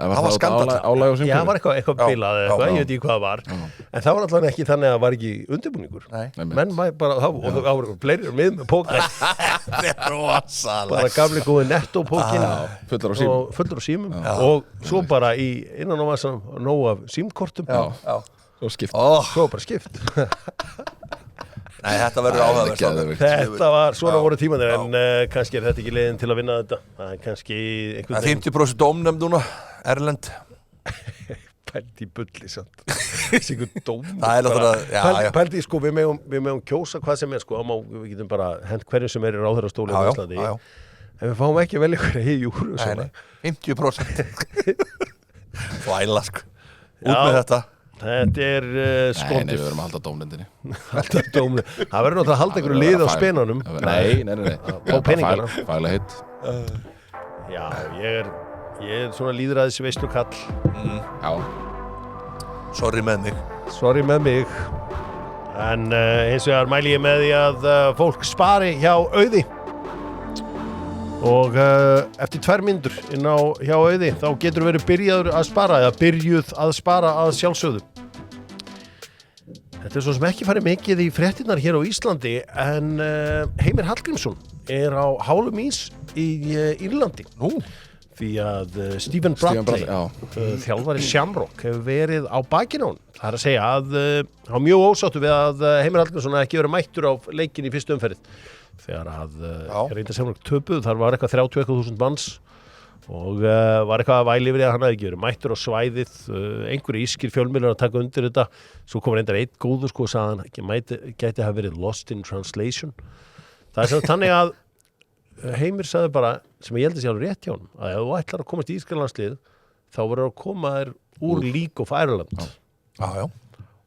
Það var skandall. Já, það var eitthvað bilað eða eitthvað, ég veit ekki hvað það var. En það var alltaf ekki þannig að það var ekki undirbúningur. Menn bara, og það var fleiri með póka. Þetta er rosalega. Bara gamli góði nettopókin fullur á símum og svo bara innan á vassanum nóg af símkortum. Svo bara skipt. Nei, þetta verður áhugaverð. Þetta var, svona voru tímanir, en kannski er þetta ekki leiðin til að vinna þetta. Það er kannski einhvern veginn. 50% dómnefnd núna, Erlend. Pældi í bulli, sant. Sigur dómnefnd. Það er náttúrulega, Pældi, sko, við megum kjósa hvað sem er, sko. Við getum bara hent hverju sem er í ráðherrastóli á Íslandi. En við fáum ekki vel ykkur í júru. 50%. Væla, sko. Út með þetta. Þetta er skondið. Nei, við verðum að halda dómnefndinni. Það verður náttúrulega að halda einhverju lið á spenanum. Nei. Á peningana. Faglega hitt. Já, ég er svona lýðræðis veislukall. Já. Sorry með mig. En hins vegar mæli ég með því að fólk spari hjá Auði. Og eftir 2 mínútur inn á hjá Auði þá getur verið byrjuð að spara að sjálfsögðu. Þetta er svo sem ekki farið mikið í fréttirnar hér á Íslandi en Heimir Hallgrímsson er á hálum ís í Írlandi. Því að Stephen Bradley, þjálfari Shamrock, hefur verið á bakinu á hann. Það er að segja að hann var mjög ósáttur við að Heimir Hallgrímsson hefði ekki verið mættur á leikinn í fyrstu umferð. Þegar að reynda Shamrock töpuð, þar var eitthvað 31.000 manns og var eitthvað að væli yfir að hann hefði ekki verið mættur á svæðið, einhverju ískir fjölmiðlar að taka undir þetta. Svo kom reyndar einn góður sko og sagði hann gæti hafa verið lost in translation. Það er svona þannig að Heimir sagði bara, sem ég held að sé alveg rétt hjá hann, að ef þú ætlar að komast í Ískarlandslið þá verður að koma þér úr League of Ireland. Já.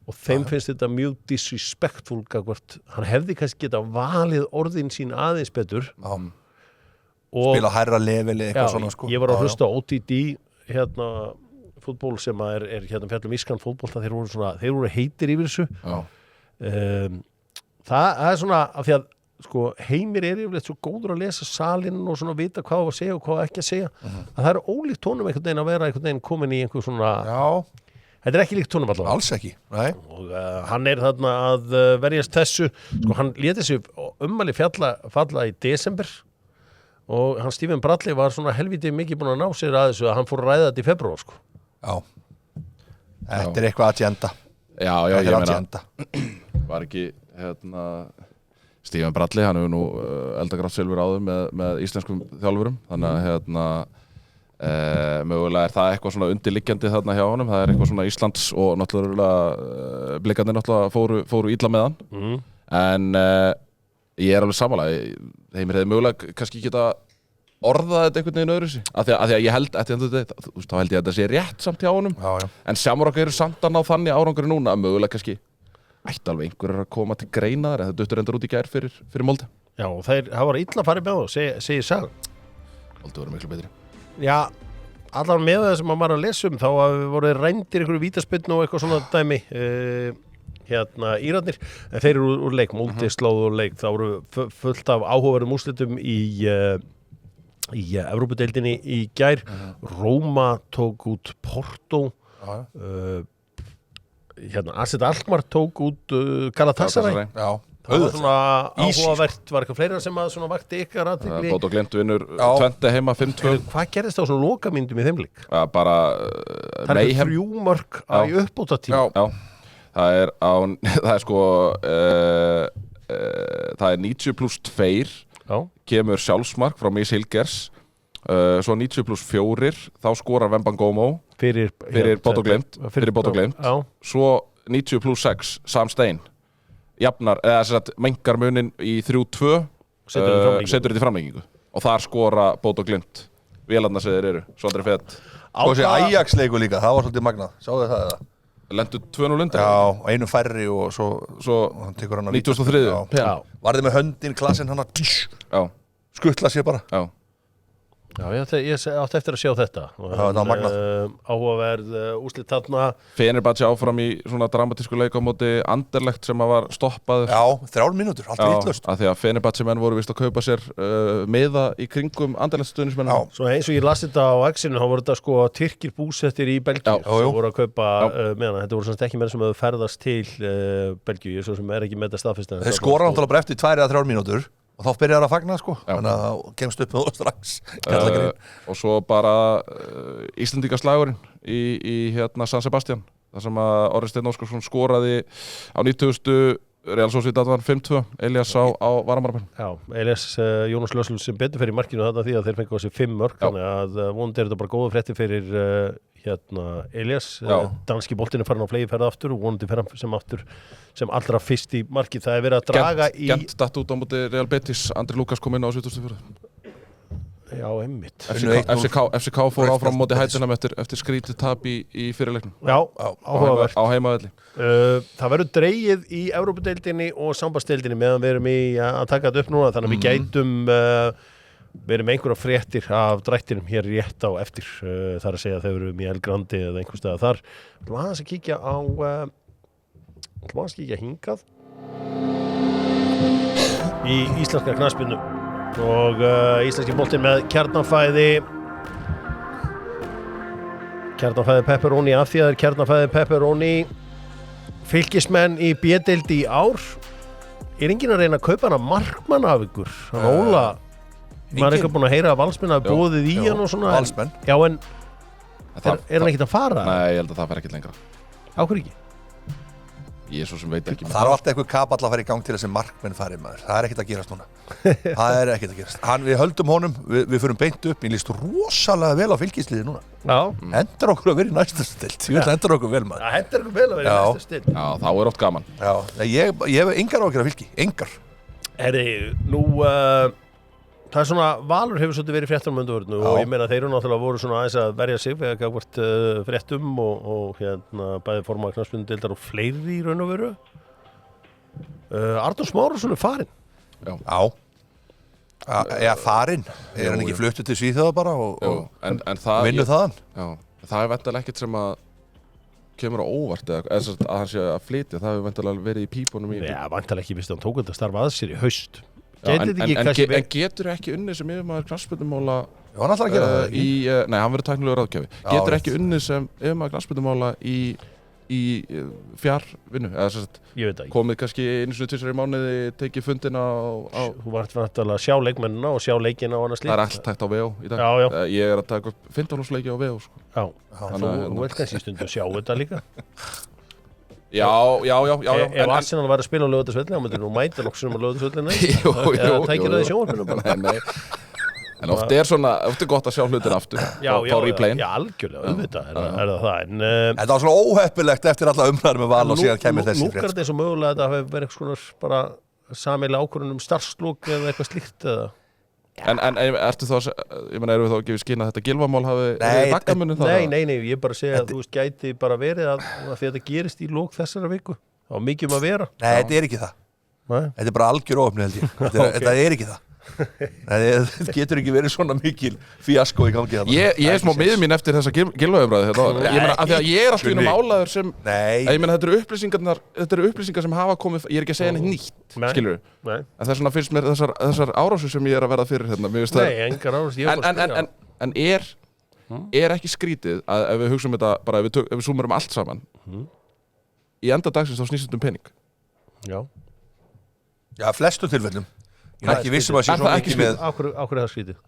Og þeim finnst þetta mjög disrespectful gagvart. Hann hefði kannski getað valið orðin sín aðeins betur. Spila hærra leveli eitthvað svona sko. Ég var að hlusta á OTD fútból sem er fjallum ískan fútból, þeir voru heitir yfir þessu. Það er svona af því að sko, Heimir er yfirleitt svo góður að lesa salinn og svona vita hvað að segja og hvað ekki að segja. Að það er ólíkt honum einhvern veginn að vera einhvern veginn komin í einhver svona Þetta ekki líkt honum allavega. Alls ekki, nei. Og hann þarna að verjast þessu. Sko, hann léti sig ummæli falla í desember og hann Stephen Bradley var svona helviti mikið búin að ná sér að þessu að hann fór að ræða þetta í febrúar, sko. Já. Þetta eitthvað agenda. Já, ég meina, var ekki, Stephen Bradley, hann hefur nú eldagrátt silfur áður með íslenskum þjálfurum, þannig að mögulega það eitthvað svona undirliggjandi þarna hjá honum, það eitthvað svona Íslands og náttúrulega blikarnir náttúrulega fóru illa með hann en ég alveg sammála Heimir hefði mögulega kannski geta orðað þetta einhvern veginn öðru sig af því að ég held, þá held ég að þetta sé rétt samt hjá honum, en Shamrock eru samt að ná þannig árangur núna að mögulega kannski ætti alveg einhverjir að koma til greina þar en það duttur endur út í gær fyrir Molde. Já, og það var illa farið með þá, segir sagan. Molde voru miklu betri. Já, allar með það sem maður var að lesa þá voru rændir einhverju vítaspyrnu og eitthvað svona dæmi Írarnir, en þeir eru úr leik Molde slóð úr leik, þá voru fullt af áhugaverðum úrslitum í Evrópudeildinni í gær Róma tók út Porto Asset Alkmaar tók út Galatasaray. Já. Það var svona áhugavert, var eitthvað fleira sem að svona vakti ykkar athygli. Bót og Glimt vinnur 20 heima 5-2. Hvað gerðist á svona lokamyndum í þeim leik? Bara það er 3 mörk í uppbótartíma. Já, það er sko það er 90+2 kemur sjálfsmark frá Mies Hilgers svo 90+4 þá skorar Wembangómo fyrir Bót og Glimt svo 90+6 Sam Stein jafnar, eða mengar munin í 3-2 setur þetta í framlengingu og þar skora Bót og Glimt vélarna sem þeir eru, svo andri fett og þessi Ajax-leiku líka, það var svolítið magnað sáðu það eða? Lendu 2-0 undir já, einu færri og svo hann tekur hann að 93. Varði með höndin klassinn hann að skuttla sér bara Já, ég átti eftir að sjá þetta það var magnað áhugaverð úrslit þarna Fenerbahce áfram í svona dramatísku leik á móti Anderlecht sem að var stoppaður Já, 3 mínútur, allt vitlaust af því að Fenerbahce menn voru vist að kaupa sér miða í kringum Anderlecht stuðningsmenn Svo eins og ég las þetta á X-inu þá voru þetta sko Tyrkir búsettir í Belgíu sem voru að kaupa meðan þetta voru svona ekki menn sem hefur ferðast til Belgíu svo sem ekki með þetta staðfest Þeir skora náttúrulega bara eftir 2 eða 3 mínútur og þá byrjar það að fagna sko þannig að það kemst upp með það strax og svo bara Íslendingaslagurinn í San Sebastian þar sem að Orri Steinn Óskarsson skoraði á 90. Real Sociedad var 5-2 Elias á varamarabænum Já, Elias Jónas Lössl sem betur fyrir markinu þarna því að þeir fengu á sig 5 mörk þannig að vonandi er þetta bara góða frétti fyrir Elias danski boltinn er farin á flegi ferða aftur og vonandi fer hann sem allra fyrst í markið það er verið að draga Gent datt út á móti Real Betis Andri Lukas kom inn á 74. Já, einmitt FCK fór áfram móti Heidenheim eftir skrítið tap í fyrirleiknum Já, áhugavert á heimavelli Það verður dregið í Evrópudeildinni og sambandsdeildinni meðan við erum í að taka þetta upp núna þannig að við gætum verið með einhverja fréttir af drættinum hér rétt á eftir þar að segja að þeir eru í El Grandi eða einhvers staðar þar Þú maður aðeins að kíkja á Þú maður að kíkja hingað í íslenska knattspyrnu og íslenski boltinn með kjarnafæði pepperoni af því að það er kjarnafæði pepperoni fylkismenn í B-deild í ár enginn að reyna að kaupa hana markmann af ykkur hann Óla maður er eitthvað búin að heyra að Valsmenn hafi boðið í hann og svona Valsmenn Já en er hann ekkert að fara? Nei, ég held að það fer ekkert lengra Á hverju ekki? Ég er svo sem veit ekki Það er alltaf eitthvað kapall að fara í gang til þessi markmenn fari maður Það er ekkert að gerast núna Það er ekkert að gerast Við höldum honum, við förum beint upp Mér líst rosalega vel á fylkisliði núna Já Hendar okkur að vera í næsta stilt Ég vil hendar okkur vel maður Það hendar okkur vel að vera í næsta stilt Já, þá er oft gaman Já, ég hef engar áhyggjur af Fylki, engar Nú það er svona, Valur hefur svolítið verið fréttum undanvörnu og ég meina þeir eru náttúrulega voru svona aðeins að verja sig við að gafvart fréttum og bæði formaður knattspyrnudeildar og fleiri í raun og veru. Arnór Smárason er farinn. Já, farinn. Er hann ekki fluttur til Svíþjóðar bara og vinnu þaðan? Já, það er vendalega ekkert sem að kemur á óvart eða að hann sé að flytja, það hefur vendalega verið í pípunum í. Já, vendalega ekki, viðst hann tók þetta starfa að sér í haust. En getur ekki unnið sem yfirmaður knattspyrnumála Já, hann ætlar að gera það nei, hann verður tæknilegur ráðgjafi Getur ekki unnið sem yfirmaður knattspyrnumála í í fjarvinnu eða sem sagt Ég veit það ekki. komið kannski einu sinni tvisvar í mánuði tekið fundina á Þú vart vantilega að sjá leikmennina og sjá leikina og annað slíkt. það allt hægt á VO í dag. Já. Ég að taka upp 15 leiki á VO sko. Já, Þannig að- þú vilt kannski stundu sjá þetta líka. Já. Ef Arsenal var að spila á Laugardalsvelli, þá myndir nú mæta nokkuð á Laugardalsvellina. Jú. Eða tækir það í sjónvarpinu bara. Nei. En oft er gott að sjá hlutin aftur á replayin. Já, algjörlega, auðvitað er það. En Þetta var svona óheppilegt eftir alla umræður með Val og síðan kemur þessi Nú er þetta eins og mögulega að þetta hafi verið eitthvað svona bara sameiginlega ákvörðun starfslok eða eitthvað slíkt eða... En ertu þá, ég meina, erum við þá að gefa skyn að þetta Gylfamál hafi baggamunum það? Nei, ég bara segja að þú veist gæti bara verið að því þetta gerist í lok þessara viku. Það var mikið að vera. Nei, þetta er ekki það. Nei. Þetta er bara algjör óöfni held ég. Þetta er ekki það. Þetta getur ekki verið svona mikil fíasko í gangi þarna. Ég er smá miður mín eftir þessa Gylfaumræðu þetta. Ég meina, af því að ég er alltaf innum álaður sem ég meina, þetta eru upplýsingar sem hafa komið, ég er ekki að segja neitt nýtt, skilur við. Nei. En það er svona fyrst mér þessar árásur sem ég er að verða fyrir hérna. Nei, engar árásur, ég er bara að spyrja. En er ekki skrítið að ef við hugsaum þetta bara, ef við súmurum allt saman, í enda dagsins þá snýst þetta um pening. Já, flestum tilfellum. Ég er ekki vissum að sé svona mikið með... Á hverju er það skrítið?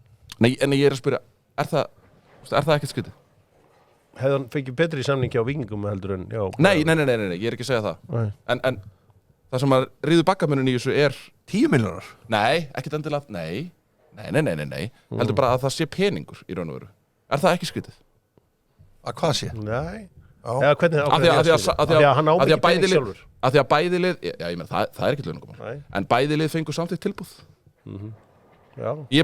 Nei, en ég er að spyrja, er það ekkert skrítið? Hefði hann fengið betri samningi á Víkingum heldur en... Nei, ég er ekki að segja það. En það sem að ríðu baggamunum í þessu er... 10 milljónar? Nei, ekkert endilega, nei. Heldur bara að það sé peningur í raun og veru. Er það ekki skrítið? Að hvað sé? Nei. Já, hvernig Af því að hann á mikið pening sjálfur. Af því að bæði lið, já, ég meina, það er ekkert launungumál. En bæði lið fengur samtidig tilbúð. Já. Ég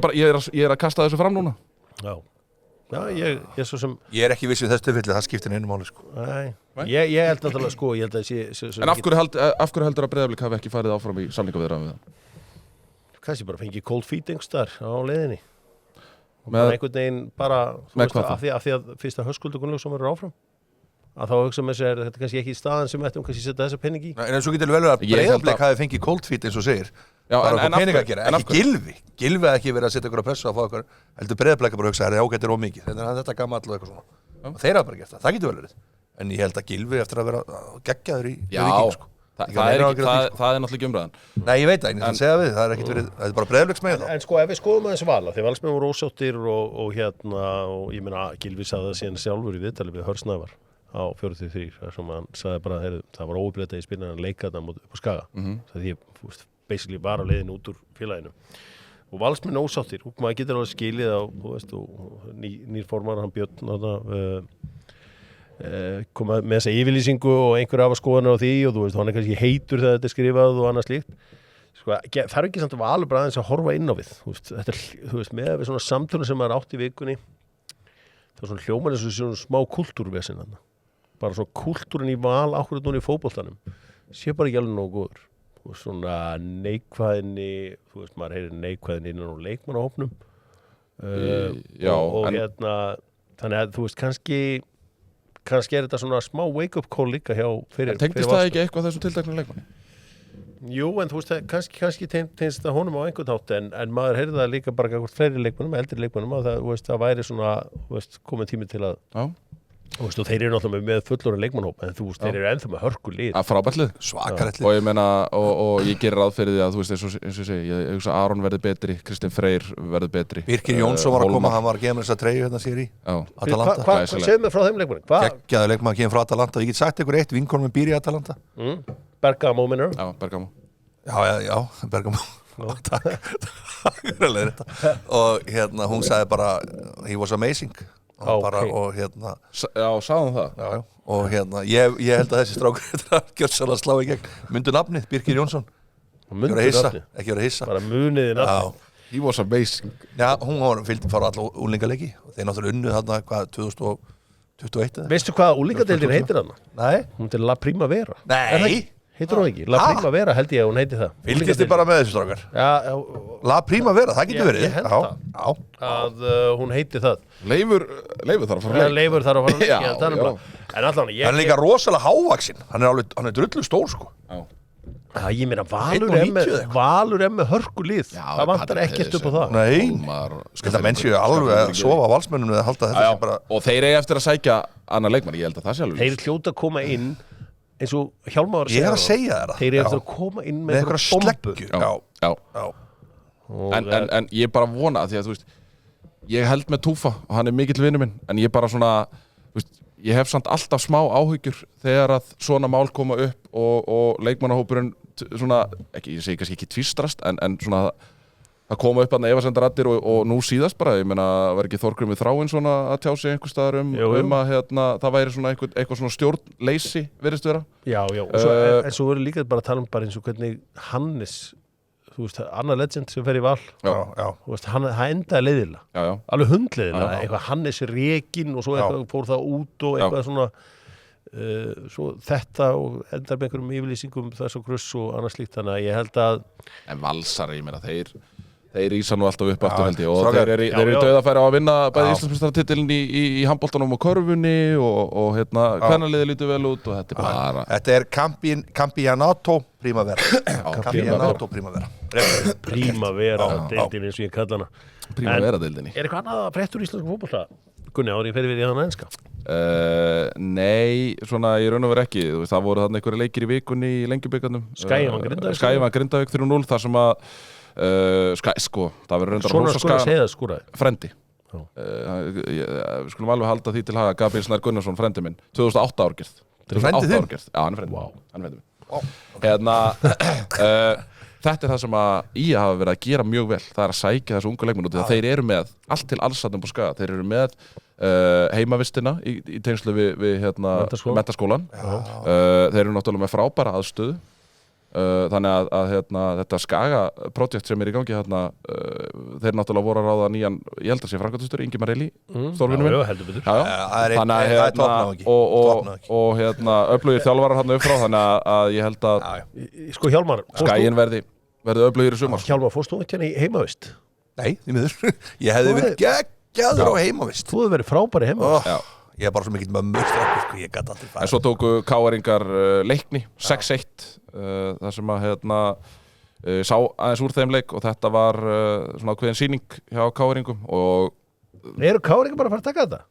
er að kasta þessu fram núna. Já, ég svo sem... Ég er ekki vissum þess tilfelli, það skiptir einu máli, sko. Nei. Ég held náttúrulega, sko, ég held að sé... En af hverju heldur að Breiðablik hafi ekki farið áfram í samningaviðræðum við það? Kannski bara fengið cold feet einhvers á leiðinni. Og Með- einhvern veginn bara... Með hvað af því að fyrst að Höskuldur Gunnlaugsson verður áfram. Að þá hugsa með sér, þetta er kannski ekki í staðan sem ættum kannski setja þessa pening í. En svo getur vel verið að Ég held Breiðablik að- hafi fengið cold feet eins og segir. Já, Bara en okkur pening af að gera, hverju- en af ekki Gylfi. Gylfi hefði ekki verið að setja ykkur að pressu að fá ykkur. Heldur Breiðablik bara að hugsa, já, þetta er ómikið. Þetta er gamall og eitthvað svona. Og þeir hafa bara gert það. Það getur vel verið. En ég held að Gylfi eftir að vera geggjaður í Já, Víking, sko. það er náttúrulega ekki umræðan. Nei, ég veit það, ég segja við, það er ekkert verið, það er bara Breiðabliks með þá. En sko, ef við skoðum aðeins Vala, því Valsmenn voru ósáttir og ég meina, Gylfi sagði það síðan sjálfur í viðtali við Hörsnævar á 43, þar sem hann sagði bara, það var óuppréttað í spilinu, hann leikaði það upp á Skaga. Það því, basically var á leiðin út úr félaginu. Og Valsmenn ósáttir, og maður getur alveg skilið á, og nýr formar, hann Björn, koma með þessa yfirlýsingu og einhver hafa skoðanir á því og þú veist, hann er kannski heitur þegar þetta er skrifað og annað slíkt. Sko, það er ekki samt að Valur bara aðeins að horfa inn á við. Þú veist, með við svona samtölum sem maður átt í vikunni, það var svona hljóman eins og svona smá kultúrvesen þarna. Bara svona kultúrin í Val ákveður núna í fótboltanum sé bara ekki alveg nógu góður. Og svona neikvæðinni, þú veist, maður heyrir neikvæðinni innan á leikmannahópnum. Já, og þannig að þú veist, kannski er þetta svona smá wake-up call líka hjá fyrir Tengdist það ekki eitthvað þessum tildæknu leikmanni? Jú, en þú veist, kannski tengst það honum á einhvern hátt en maður heyrði það líka bara eitthvað fleiri leikmannum, eldri leikmannum að það væri svona, komin tími til að og þeir eru náttúrulega með fullorðin leikmannhóp en þú veist, þeir eru ennþá með hörku lið. Frábært lið. Svakalegt lið. Og ég meina, og ég gerir ráð fyrir því að þú veist, eins og ég segi, ég hugsa Aron verði betri, Kristinn Freyr verði betri. Birkir Jónsson var að koma, hann var að gefa mér þessa treyju hérna sér í Atalanta. Hvað segir mér frá þeim leikmanni? Geggjaður leikmaður kemur frá Atalanta og ég get sagt ykkur eitt, vinkonum minn býr í Atalanta. Bergamo minnur? Já, Bergamo. Já, Bergamo. Og hérna, hún sagði bara, he was amazing. Og hérna Já, sagði það. Já, og hérna, ég held að þessi strákur þetta er gjörsamlega slá í gegn. Myndu nafnið, Birkir Jónsson. Ekki vera að hissa. Bara muniði nafnið. He was amazing. Já, hún var fylgdi fara alla úlingaleiki og þeir náttúrulega unnuð þarna, hvað, 2021 Veistu hvað úlingadeildin heitir þarna? Nei. Hún heitir La Primavera. Nei. Heitir hún ekki? La Primavera held ég að hún heiti það. Fylgist þið bara með þessu strákar? Já. La Primavera, það getur verið. Ég held það. Að hún heiti það. Leifur þarf að fara Leifur þarf að fara Já. En allan Hann er líka rosalega hávaxinn. Hann er drullu stór, sko. Já. ég meina Valur með hörkulið. Það vantar ekkert upp á það. Nei, þetta menn séu alveg að sofa á valsmönnum eða halda þetta sem bara... Og þeir eiga eftir að sækja annar leikmann, ég held að það sé alveg. Þeir hljóta að koma inn, eins og Hjálmar var Ég er að segja þér það. Þeir eiga eftir að koma inn með einhverja sleggju. Já. En ég bara vona að því að, þú veist, ég held með Túfa og hann er mikill vinur minn, en ég bara svona, þú veist, ég hef samt alltaf smá áhyggjur þegar að svona mál koma upp og leikmannahópurinn svona, ég segi kannski ekki tvistrast, en svona að koma upp að efasemdaraddir og nú síðast bara, ég meina, var ekki Þorgrímur Þráinn svona að tjá sig einhvers staðar um að það væri svona eitthvað svona stjórnleysi virðist vera. Já, en svo verður líka bara að tala bara eins og hvernig Hannes, þú veist, annar legend sem fer í Val, þú veist, hann endaði leiðilega, alveg hundleiðilega, eitthvað Hannes rekinn og svo eitthvað fór það út og eitthvað svona, svo þetta og endar með einhverjum yfirlýsingum þess og gruss og annars slíkt, þannig að ég held að... En Valsari, ég meina, þeir ísa nú alltaf upp aftur held ég og þeir eru í dauðafæri á að vinna bæði Íslandsmeistaratitilinn í handboltanum og körfunni og hérna, kvennaliðið lítur vel út og þetta er bara... Þetta er Campeonato Primavera. Campeonato Primavera. Primavera, deildin eins og ég kalla hana. Primavera-deildinni. Er eitthvað annað að fréttur í íslensku fótbolta? Gunni, árið fyrir við í hana enska? Nei, svona í raun og veru ekki. Það voru þarna einhverja leikir í vikunni í Lengjubikarnum. Skævan Grindavík 3-0 þar sem að sko, það verður reyndar að hrósa frendi. Við skulum alveg halda því til haga. Gabriel Snær Gunnarsson, frendi minn, 2008 árgerð. Frendi þinn? Já, hann er frendi minn. Þetta er það sem að IA hafa verið að gera mjög vel. Það er að sækja þessu ungu leikmenn út. Þeir eru með allt til allsatnum på Skaga. Þeir eru með heimavistina í tengslu við menntaskólan. Þeir eru náttúrulega með frábæra aðstöðu. Þannig að þetta Skaga-projekt sem er í gangi þeir náttúrulega voru að ráða nýjan, ég held að sé framkvæmdastjóri, Ingi Marelli, stórvinur minn. Heldur betur. Þannig að og öflugir þjálfarar upp frá, þannig að ég held að sko Hjálmar, Skaginn verði öflugir í sumar. Hjálmar, fórst þú ekki hann í heimavist? Nei, því miður. Ég hefði verið geggjaður á heimavist. Þú hefði verið frábæri heimavist. Ég er bara svo mikill mömmur, ég gæti aldrei fara. En svo tóku KR-ingar leikni, 6-1, þar sem að sá aðeins úr þeim leik og þetta var svona ákveðin sýning hjá KR-ingum og... Eru KR-ingar bara að fara að taka þetta?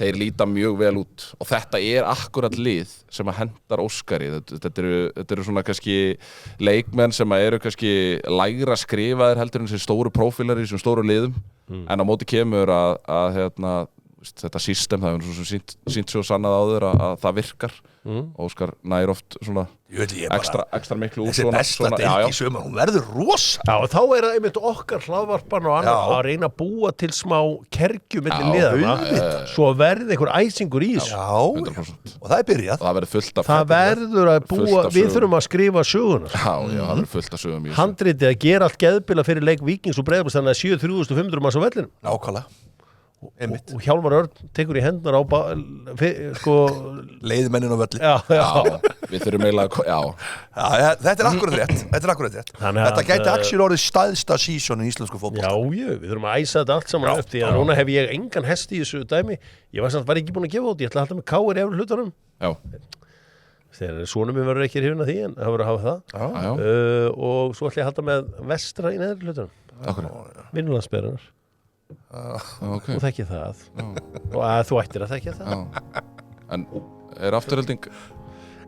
Þeir líta mjög vel út og þetta er akkurat lið sem að hendar Óskari. Þetta eru svona kannski leikmenn sem að eru kannski lægra skrifaðir heldur en þessi stóru prófílar í þessum stóru liðum en á móti kemur að þetta system, það hefur sínt svo sannað áður að það virkar Óskar nær oft svona ekstra miklu úr þessi besta deild í sumar, hún verður rosa. Já, og þá er það einmitt okkar hlaðvarpan og annar að reyna að búa til smá kergju milli liðana svo verði einhver æsingur í þessu. Já, 100%. Og það er byrjað. Það verður fullt af það verður að búa, við þurfum að skrifa söguna. Já, það verður fullt af sögum í þessu. Handritið að gera allt geðbila fyrir leik Víkings og Breiðabliks þannig að 7.500 manns á vellinum. Nákvæmlega. Og Hjálmar Örn tekur í hendnar á leiðmennin á völli. Já, við þurfum eiginlega þetta er akkurat rétt. Þetta gæti actually orðið stæðsta season í íslensku fótbolta. Já, við þurfum að æsa þetta allt saman upp því að núna hef ég engan hest í þessu dæmi. Ég var ekki búin að gefa út, ég ætla að halda með KR efri hlutunum. Já. Þegar sonum minn verður ekki hrifinn af því en það verður að hafa það. Og svo ætla ég að halda með Vestra í neðri hlutunum. Vinnulandsberanar. Okay. Og þekki það og að þú ættir að þekki það. En er afturhelding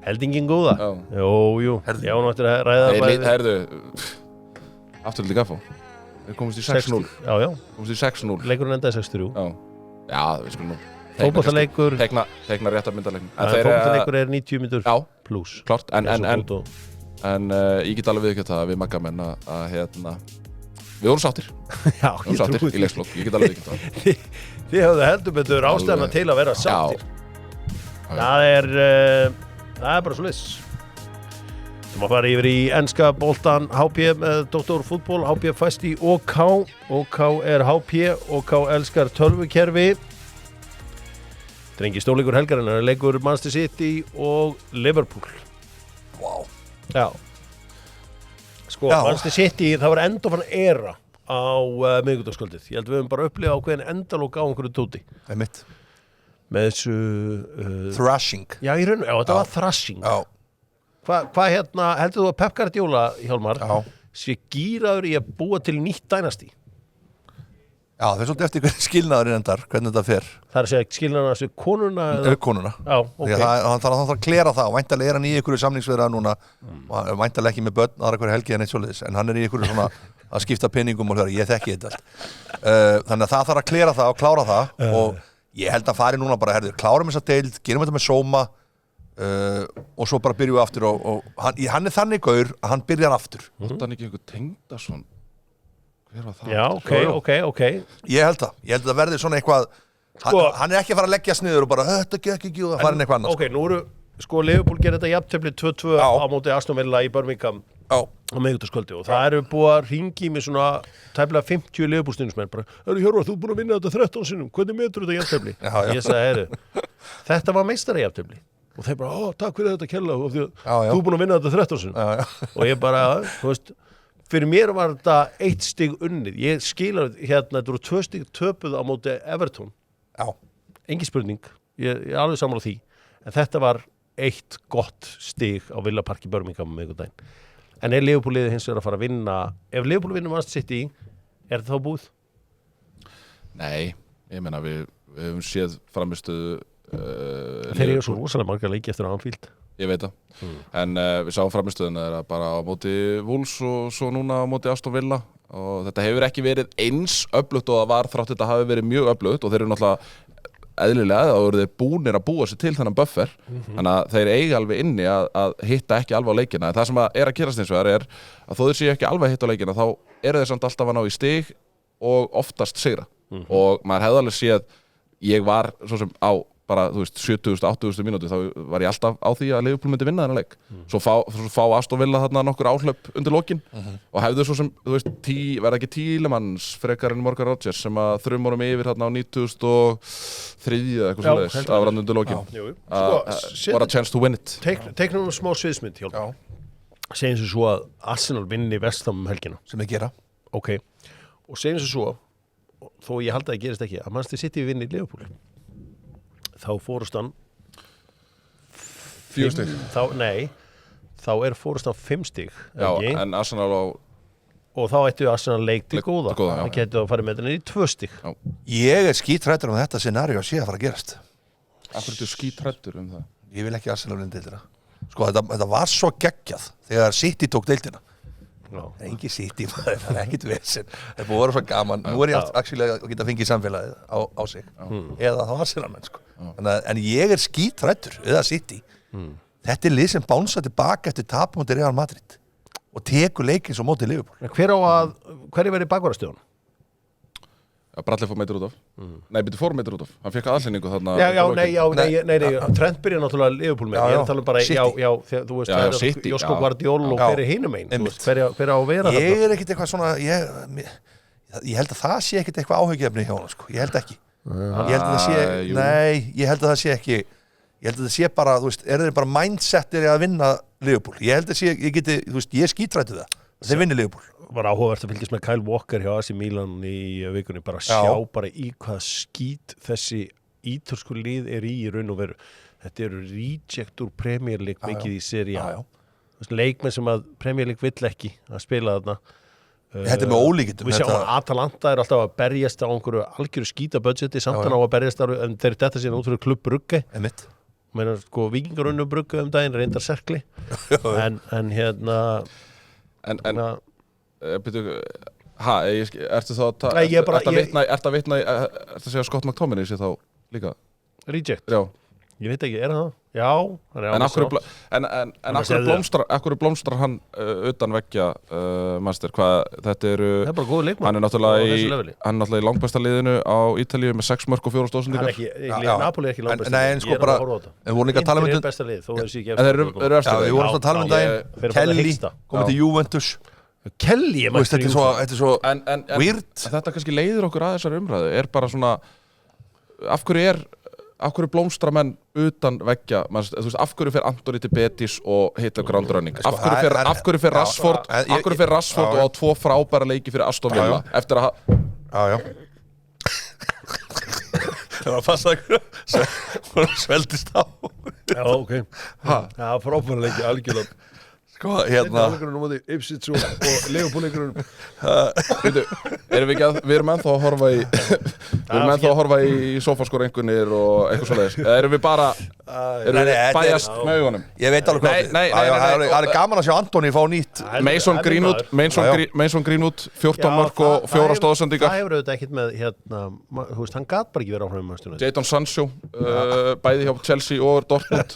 heldingin góða? Jú, já, nú ættir að ræða Heyrðu, afturhelding FH þeir komast í 6-0 komast í 6-0 leikurinn endaði 6-3 já, við skulum nú fótboltaleikur tegna réttarmyndarleikin fótboltaleikur er 90 mínútur pluss klart, en ég get alveg viðurkennt það að við Magga-menn að við vorum sáttir. Já, ég trúi í leikslok, ég get alveg ekki það. Þið hafðu heldur betur ástæðna til að vera sáttir. Það er bara svo liss. Þú má fara yfir í enska boltan HB með Dr. HB fæst í OK. OK er HB, OK elskar tölvukerfi. Drengi stórleikur helgarinnar, leikur Manchester City og Liverpool. Vá. Já. Sko, Manchester City, það var endofan era á miðvikudagskvöldið. Ég held við höfum bara upplifað ákveðin endalók á einhverju dóti. Það er mitt. Með þessu... thrashing. Já, þetta var thrashing. Já. Hvað hérna, heldur þú að Pep Guardiola, Hjálmar, Já. sé gíraður í að búa til nýtt dænastí? Já, það er svolítið eftir hvernig skilnaður endar, hvernig þetta fer. Það er að segja skilnaðan þessu konuna? eða- Konuna. Já, Því að hann þarf að klera það og væntalega er hann í einhverju samningsviðræða núna væntalega ekki með börn aðra hverju helgi en eitt svoleiðis en hann er í einhverju svona að skipta pinningum og hljóra, ég þekki þetta allt þannig að það þarf að klera það og klára það og ég held að fari núna bara klárum þessa deild, gerum þetta með sóma og svo bara byrjum við aftur og hann er þannig gaur að hann byrjar aftur. Átti hann ekki einhver Tengdason? Hver var það? Já, ok. Ég held að það verði svona eitthvað hann er ekki að fara að leggja sniður og bara þetta gekk ekki og það farin eitthvað annars. Ok, nú eru, Liverpool gerir þetta jafntefli 2-2 á móti Aston Villa í Birmingham á miðvikudagskvöldi og það eru búið að hringi með svona tæplega 50 Liverpool-stundismenn bara, Hjörvar, þú er búin að vinna þetta 13 sinnum, hvernig metur þetta jafntefli? Ég sagði, þetta var meistari jafntefli og þeir bara, takk fyrir þetta kella þú er búin að vinna þetta 13 sinnum og ég bara, þú veist fyrir mér var þetta 1 stig unnið ég skila hérna, þetta voru 2 stig töpuð á móti Everton engin spurning, ég er alveg sammála því en þetta var 1 gott stig á Villa Park í Birmingham með einhvern daginn en er Liverpool-liðið hins vegar að fara að vinna ef Liverpool vinnur Man City, er þetta þá búið? Nei, ég meina við höfum séð framistuðu þeir eru svo rosalega margar leiki eftir Anfield ég veit það en við sáum framistuðuna þeirra bara á móti Wolves og svo núna á móti Aston Villa og þetta hefur ekki verið eins öflugt og það var þrátt þetta hafi verið mjög öflugt og þeir eru náttúrulega eðlilega þá eru þeir búnir að búa sér til þennan buffer þannig að þeir eiga alveg inni að hitta ekki alveg á leikina en það sem er að gerast eins og það er að þó þeir séu ekki alveg að hitta á leikina þá eru þeir samt alltaf að ná í stig og oftast sigra og maður hefði alveg séð ég var svo sem á bara, þú veist, 70.000, 80.000 mínútu þá var ég alltaf á því að Liverpool myndi vinna þennan leik svo fá Aston Villa þarna nokkur áhlaup undir lokin og hefðu svo sem, þú veist, verða ekki Tielemans frekar en Morgan Rodgers sem að þrum honum yfir þarna á 90.3 eða eitthvað svoleiðis af rann undir lokin what a chance to win it Teiknum smá sviðsmynd, Hjálmar segjum sem svo að Arsenal vinni West Ham helgina sem þeir gera ok, og segjum sem svo þó ég haldi að það gerist ekki að Manchester City vinni Liverpool þá fórust hann 4 stig þá er fórust hann 5 stig já, en Arsenal og þá ættu Arsenal leik til góða það getur að fara með þetta í 2 stig ég er skítrættur þetta scenario að sé að fara að gerast af hverju skítrættur það? Ég vil ekki Arsenal vinna deildina sko þetta var svo geggjað þegar City tók deildina engi City, það er ekkit vesen það er búið að vera svo gaman, nú er ég actually að geta fengið samfélagið á sig eða þá Arsenal menn sko en ég er skítrættur eða City þetta er lið sem bánsa tilbaka eftir tapmóti Real Madrid og tekur leikinn svo mótið Liverpool hverju verið bakvarastjón? Bradley fór meittur út af nei, byrju fór meittur út af hann fekk aðlendingu þarna nei Trent byrja náttúrulega Liverpool með ég er að tala bara, þú veist það er Josko Guardiol og hver er hinum einn hver á að vera þetta ég er ekkit eitthvað svona ég held að það sé ekkit eitthvað áhugjefni hjá hann sko, ég held ekki ég held að það sé, ég held að það sé ekki ég held að það sé bara, þú veist, þeir bara mindsetir að vinna Liverpool ég held að sé, ég geti, þú veist, ég skítrættu það þeir vinni Liverpool var áhugavert að fylgjast með Kyle Walker hjá AC Milan í vikunni, bara sjá bara í hvað skít þessi ítalsku lið er í raun og veru þetta eru reject úr Premier League mikið í Serie A leikmenn sem að Premier League vill ekki að spila þarna þetta er með ólíkindum við sjáum að Atalanta er alltaf að berjast á einhverju algjöru skítabudgeti samt hann á að berjast en þeir þetta síðan út fyrir klubb Brugge meina sko Víkingar unnu Brugge daginn reyndar Serkli en hérna byrju, ertu þá að vitna ertu að segja Scott McTominay sé þá líka? Reject? Já. Ég veit ekki, er það? Já. En akkur blómstrar hann utan veggja Manchester, þetta eru það er bara góður leikmann hann er náttúrulega í langbesta liðinu á Ítalíu með 6 mörk og 4 stóðsendingar Napoli er ekki langbesta en sko bara en voru líka að tala um besta lið, þó þessi ekki þeir eru við vorum að tala um daginn Kelly komið til Juventus Kelly er mættur í þetta er svo weird þetta kannski leiðir okkur að þessari umræðu er bara svona af hverju blómstra menn utan veggja þú veist, af hverju fer Antoni til Betis og hitta ground running af hverju fer Rashford og á 2 frábæra leiki fyrir Aston Villa eftir að Það var að passa ykkur Sveldist á Já, ok. Já, frábæra leiki, algjörlega. Sko, Leikurinn á móti Ipswich og Liverpool-leikurinn. Við erum ennþá að horfa í sófaskórengunir og eitthvað svoleiðis. Erum við bara bæjast með augunum? Ég veit alveg hvað það er gaman að sjá Antoni fá nýtt Mason Greenwood 14 mörg og 4 stóðsendingar. Það hefur auðvitað ekkert með, þú veist, hann gat bara ekki verið áfram með stjórnum. Jadon Sancho, bæði hjá Chelsea og Dortmund.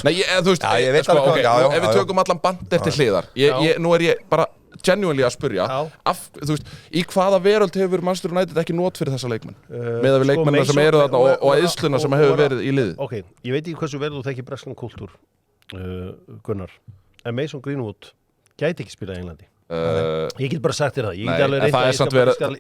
Nei, þú veist, ef við tökum allan bandir til hliðar, nú er ég bara genuinely að spyrja, þú veist, í hvaða veröld hefur Manchester United ekki not fyrir þessa leikmenn? Með að við leikmennina sem eru þarna og eðsluna sem hefur verið í liði. Ok, ég veit ekki hversu vel þú þekkir breskan kultúr, Gunnar, en Mason Greenwood gæti ekki spilað í Englandi. Ég get bara sagt þér það, ég get alveg reynt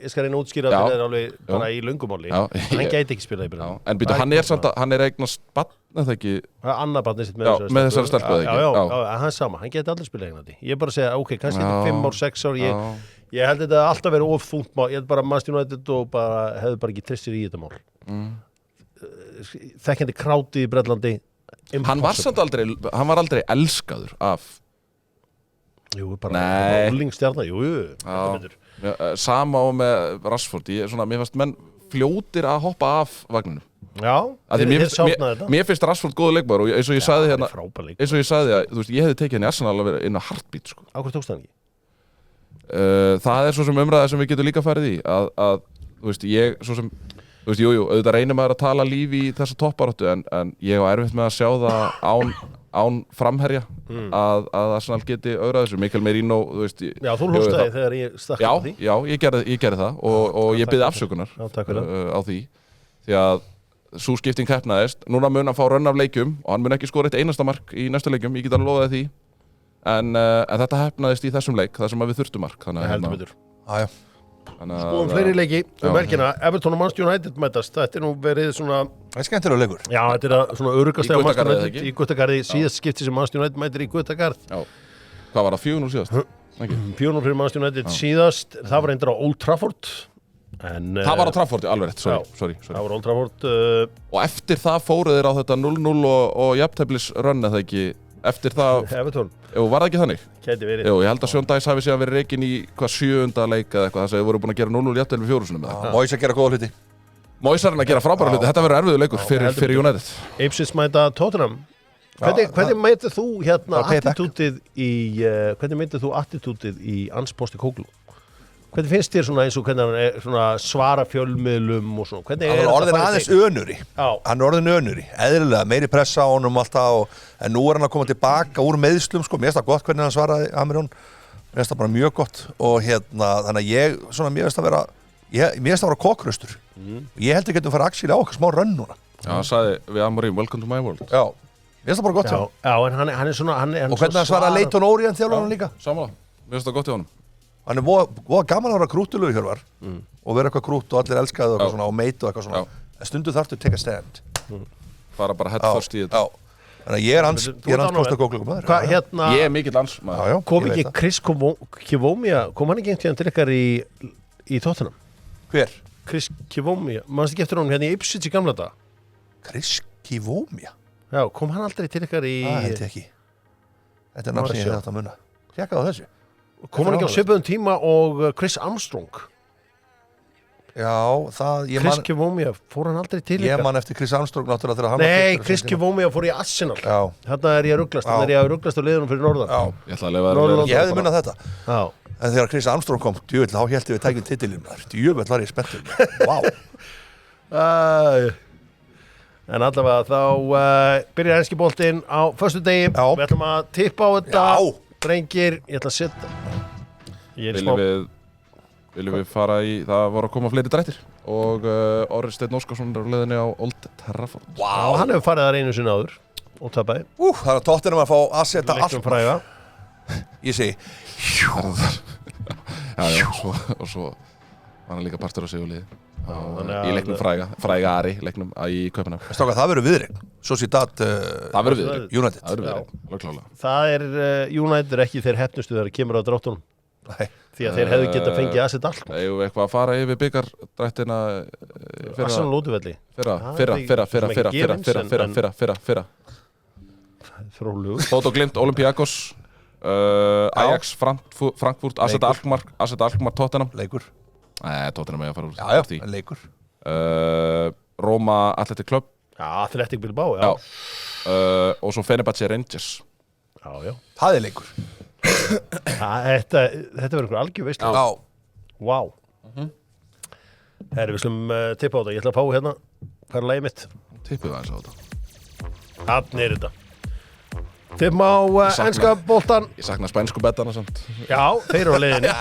ég skal reyna að útskýra þetta alveg bara í löngumáli, hann gæti ekki spilað í Breiðan. En býtu, hann er eignast barn, eða ekki? Annað barnið sitt með þessari stelpu, eða ekki? Já, hann er sama, hann geti allir spilað í Englandi. Ég er bara að segja, ok, kannski þetta 5 ár, 6 ár, ég held þetta alltaf verið of þungt mál, ég held bara Manchester United og hefði bara ekki tristir í þetta mál. Þekkjandi krátið í Breitlandi, hann var aldrei elskaður af Jú, bara úlingstjarnar, sama og með Rashford, mér fannst menn fljótir að hoppa af vagninu. Já, mér finnst Rashford góður leikmaður og eins og ég sagði hérna, eins og ég sagði að þú veist, ég hefði tekið hann í Arsenal að vera inn á heartbeat sko. Á hverju tókst það ekki? Það er svo sem umræða sem við getum líka farið í að þú veist, auðvitað reynir maður að tala lífi í þessa topparáttu en ég var erfitt með að sjá það án framherja að Arsenal geti öðrað þessu. Mikkel Merino, þú veist... Já, þú hlústaði þegar ég stakk á því. Já, ég gerði það og ég biði afsökunar á því. Því að sú skipting heppnaðist. Núna mun hann fá rönn af leikjum og hann mun ekki skora eitt einasta mark í næstu leikjum, ég get alveg lofaði því. En þetta heppnaðist í þessum leik, þar sem við þurftum mark. Heldur betur. Skoðum fleiri leiki helgina. Everton og Manchester United mætast. Þetta nú verið svona... Það er skemmtilega leikur. Já, þetta svona öruggastega Manchester United í Guttagarði. Síðast skipti sem Manchester United mætir í Guttagarð. Já. Hvað var það, 4-0 síðast? 4-0 fyrir Manchester United síðast. Það var reyndar á Old Trafford. Það var á Trafford, alveg rétt, sorry. Það var Old Trafford. Og eftir það fóruð þeir á þetta 0-0 og jafnteflis rönn eða ekki? Eftir það... Everton. Jú, var það ekki þannig? Gæti verið. Jú, ég held að Sean Dyche hafi síðan verið rekinn í 7. leik eða eitthvað, þess að þau voru búin að gera 0-0 jafntefli 4 sinum. Moyes að gera góða hluti. Moyes er að gera frábæra hluti, þetta verður erfiður leikur fyrir United. Ipswich mæta Tottenham. Hvernig meitir þú attitútið í Ange Postecoglou? Hvernig finnst þér svona eins og hvernig hann er svona svara fjölmiðlum og svona? Hvernig hann er orðin aðeins önuri. Hann er orðin önuri. Eðlilega, meiri pressa á honum alltaf en nú er hann að koma tilbaka úr meiðslum sko. Mér finnst það gott hvernig hann svaraði Amirón. Mér finnst það bara mjög gott og þannig að mér finnst það vera kokkraustur. Ég held ekki að þú fara axil á okkar smá rönn núna. Já, hann sagði við Amorim, welcome to my world. Já, mér finnst það bara gott. Já, en hann er svona... Og hvernig hann svaraði Leighton Orient þjálfarinn líka. Sammála, mér finnst það gott hjá honum. Hann er voða gaman að vera krútulegu Hjörvar og vera eitthvað krút og allir elskaði og eitthvað svona og meit og eitthvað svona. En stundu þarftu take a stand. Bara head first í þetta. Þannig að ég er hans Postecoglou maður. Ég er mikill hans maður. Kom ekki Chris Kivomia, kom hann ekki einhvern til ykkar í Tottenham? Hver? Chris Kivomia, mannst ekki eftir honum hérna í Ipswich í gamla daga? Chris Kivomia? Já, kom hann aldrei til ykkar í... Það held ég ekki. Þetta er nafn sem ég hef þetta að munna. Tjekka á þessu. Kom hann ekki á svipuðum tíma og Chris Armstrong? Já, Chris Kivomia, fór hann aldrei til ykkar? Ég man eftir Chris Armstrong náttúrulega þegar hann... Nei, Chris Kivomia fór í Arsenal. Já. Þarna er ég að ruglast, á liðunum fyrir norðan. Já. Ég ætla að leyfa ég hefði munnað þetta. Já. En þegar Chris Armstrong kom, djöfull, þá hélt við tækjum titilinn. Djöfull var ég spenntur. Vá. En allavega þá byrjar enski boltinn á föstudegi. Við ætlum að tippa á þetta. Já. Drengir, ég ætla að setja. Viljum við fara í, það voru að koma fleiri drættir og Orri Steinn Óskarsson er á leiðinni á Old Trafford. Já, hann hefur farið þar einu sinni áður og tapaði. Það er að Tottenham að fá að setja allt. Fræga. Ég segi. Já, og svo var hann líka partur á sigurliði. Í leiknum fræga Ari, leiknum í Kaupmannahöfn. Stáka, það verður viðreign. Sociedad United. Það verður viðreign, klálega. Það er United ekki þeir heppnustu þegar kemur á dráttunum. Nei. Því að þeir hefðu getað fengið Asset Alkmaar. Eigum við eitthvað að fara yfir bygardrættina Arsenal útivelli. fyrra Þrólugur. Fót og Glimt, Olympiakos Ajax, Frankfurt, Asset Alkmaar, Tottenham Leikur. Nei, Tottenham er að fara úr Já, því leikur. Roma, Athletic Club Já, Athletic Bilbao, já. Og svo Fenerbahce Rangers. Já. Það er leikur. Þetta verður einhver algjör veislu. Já. Vá. Herri, við slum tippa á þetta. Ég ætla að fá hérna, hvað er lagið mitt? Tippið aðeins á þetta. Þannig er þetta. Tippa á enska boltan. Ég sakna spænsku bettana samt. Já, þeir eru á leiðinni.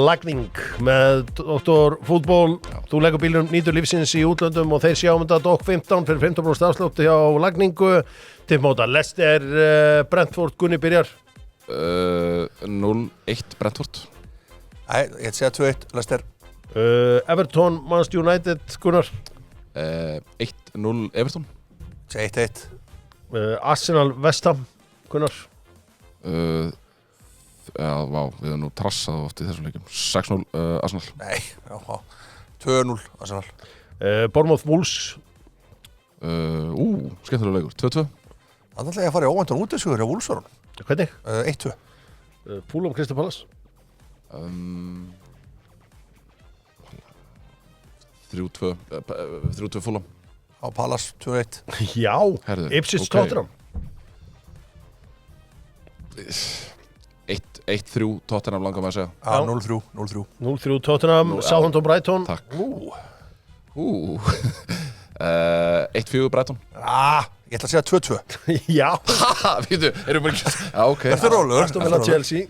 Lagning með Dr. Fútból. Þú leggur bílum, nýtur lífsins í útlöndum og þeir sjá þetta Dog 15 fyrir 15% afslátt hjá lagningu. Tippa á þetta. Leicester, Brentford, Gunni byrjar. 0-1 Brentford. Nei, ég ætla að segja 2-1, Leicester. Everton, Manchester United, Gunnar. 1-0 Everton. Segja 1-1. Arsenal, West Ham, Gunnar. Já, vá, við erum nú trassað oft í þessum leikjum. 6-0 Arsenal. Nei, já. 2-0, Arsenal. Bournemouth, Wolves. Skemmtilega leikur. 2-2. Það ætla ég að fara í óvæntan útisugur hjá Wolfsvarun. Hvernig? 1-2. Fulham, Crystal Palace. 3-2 Fulham. Á Palace, 2-1. Já, Herðu, Ipswich, ok. Tottenham. 1-3 Tottenham langar maður að segja. Já, 0-3, 0-3. 0-3 Tottenham, Southampton, Brighton. Takk. 1-4 Brighton. Ég ætla að segja 2-2. Já, Vítu, erum við ekki... Já, ok. Þetta er rólegur. Aston Villa, Chelsea.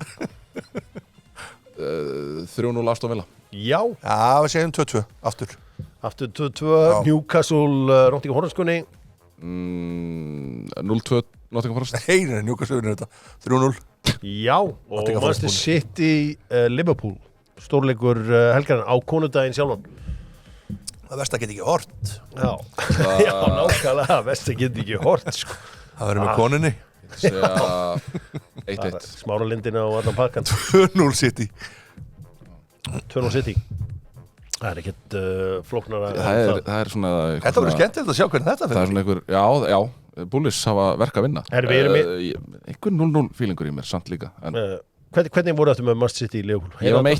3-0 Aston Villa. Já, Já, við segjum 2-2, aftur. aftur 2-2, Newcastle, Nottingham Forest-kunni. 0-2 Nottingham Forest. Nei, Newcastle þetta. 3-0. Já, og Nottingham Manchester Forest City, Liverpool. Stórleikur helgarinn á konudaginn sjálfan. Það verst að geta ekki hort. Já, já, nákvæmlega, vest að geta ekki hort, sko. Það verður með konunni. Segja 1-1. Smára lindina og allan pakkan. 2-0 City. 2-0 City. Það er ekkert flóknara. Það er svona... Þetta verður skemmtilegt að sjá hvernig þetta Það er fyrir. svona einhver... Já, Bullis hafa verk að vinna. Við erum Einhver 0-0 fílingur í mér, samt líka. En hvernig voru þetta með Manchester City í Liverpool? ég var með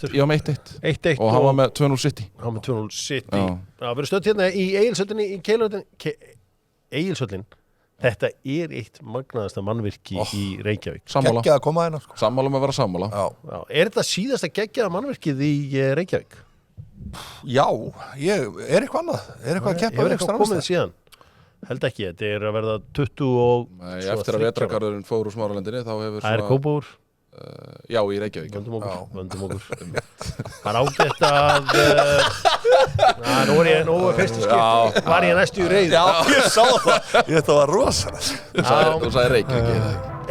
1-1. 1-1 Og hann var með 2-0 City. Hann með 2-0 City. Já. Já, við erum stödd hérna í Egilshöllinni, í Keilhöllinni. Egilshöllin. Þetta er eitt magnaðasta mannvirki í Reykjavík. Sammála. Gekkja að koma hérna, sko. Sammála með að vera sammála. Já. Já, er þetta síðasta geggjaða mannvirkið í Reykjavík? Já, er eitthvað annað? Er eitthvað að keppa Hefur við eitthvað komið síðan? Held ekki, þetta er að verða 20 og... Nei, eftir að vetragarðurinn fór úr Smáralendinni þá hefur Það er Kópavur. Já, í Reykjavík. Vöndum okkur. Það er ágætt að... Nú er fyrstu skipt. Var ég næstu í reið. Já, ég sá það. Þetta var rosalega. Þú sagði Reykjavík.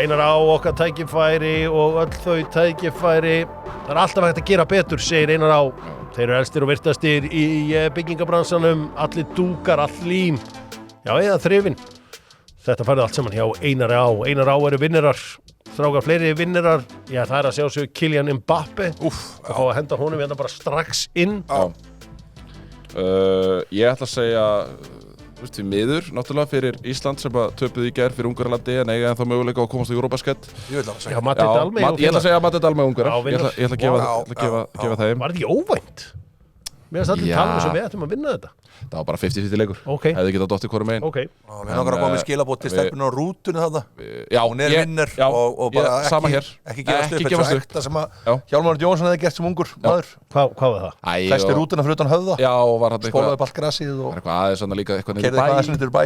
Einar á okkar tækifæri og öll þau tækifæri. Það er alltaf hægt að gera betur, segir Einar á. Þeir eru elstir og virtastir í byggingabransanum. Allir dúkar, all lím. Já, eða þrifin. Þetta færði allt saman hjá Einar á. Einar á eru vinnerar. Strákar fleiri vinnerar. Já, það er að sjá sig Kylian Mbappe. Og fá að henda honum hérna bara strax inn. Já. Ég ætla að segja því miður, náttúrulega fyrir Ísland sem að töpuðu í gær fyrir Ungverjalandi en eiga ennþá möguleika á að komast á Eurobasket. Ég vil alveg Já, segja. Matti Dalmey og Ég ætla að segja Matti Dalmey Ungverjar. Já, vinnar. Ég ætla að gefa þeim. Var þetta ekki óvænt? Mér finnst allir Já. tala um við ættum að vinna þetta. Það var bara 50-50 leikur. Ok. Hefði getað dottið hvorum megin. Ok. Við langar að koma með skilabót til stelpunum á rútunni þarna. Já, Hún er vinnur já, og bara sama hér. ekki gefast upp. Ekki gefast upp. Þetta sem að Já. Hjálmar Jónsson hefði gert sem ungur maður. Hvað var það? Festi rútuna fyrir utan höfða. Já, og var hann Spólaði upp allt grasið og eitthvað aðeins svona líka eitthvað niður keyrði eitthvað aðeins niður í bæ.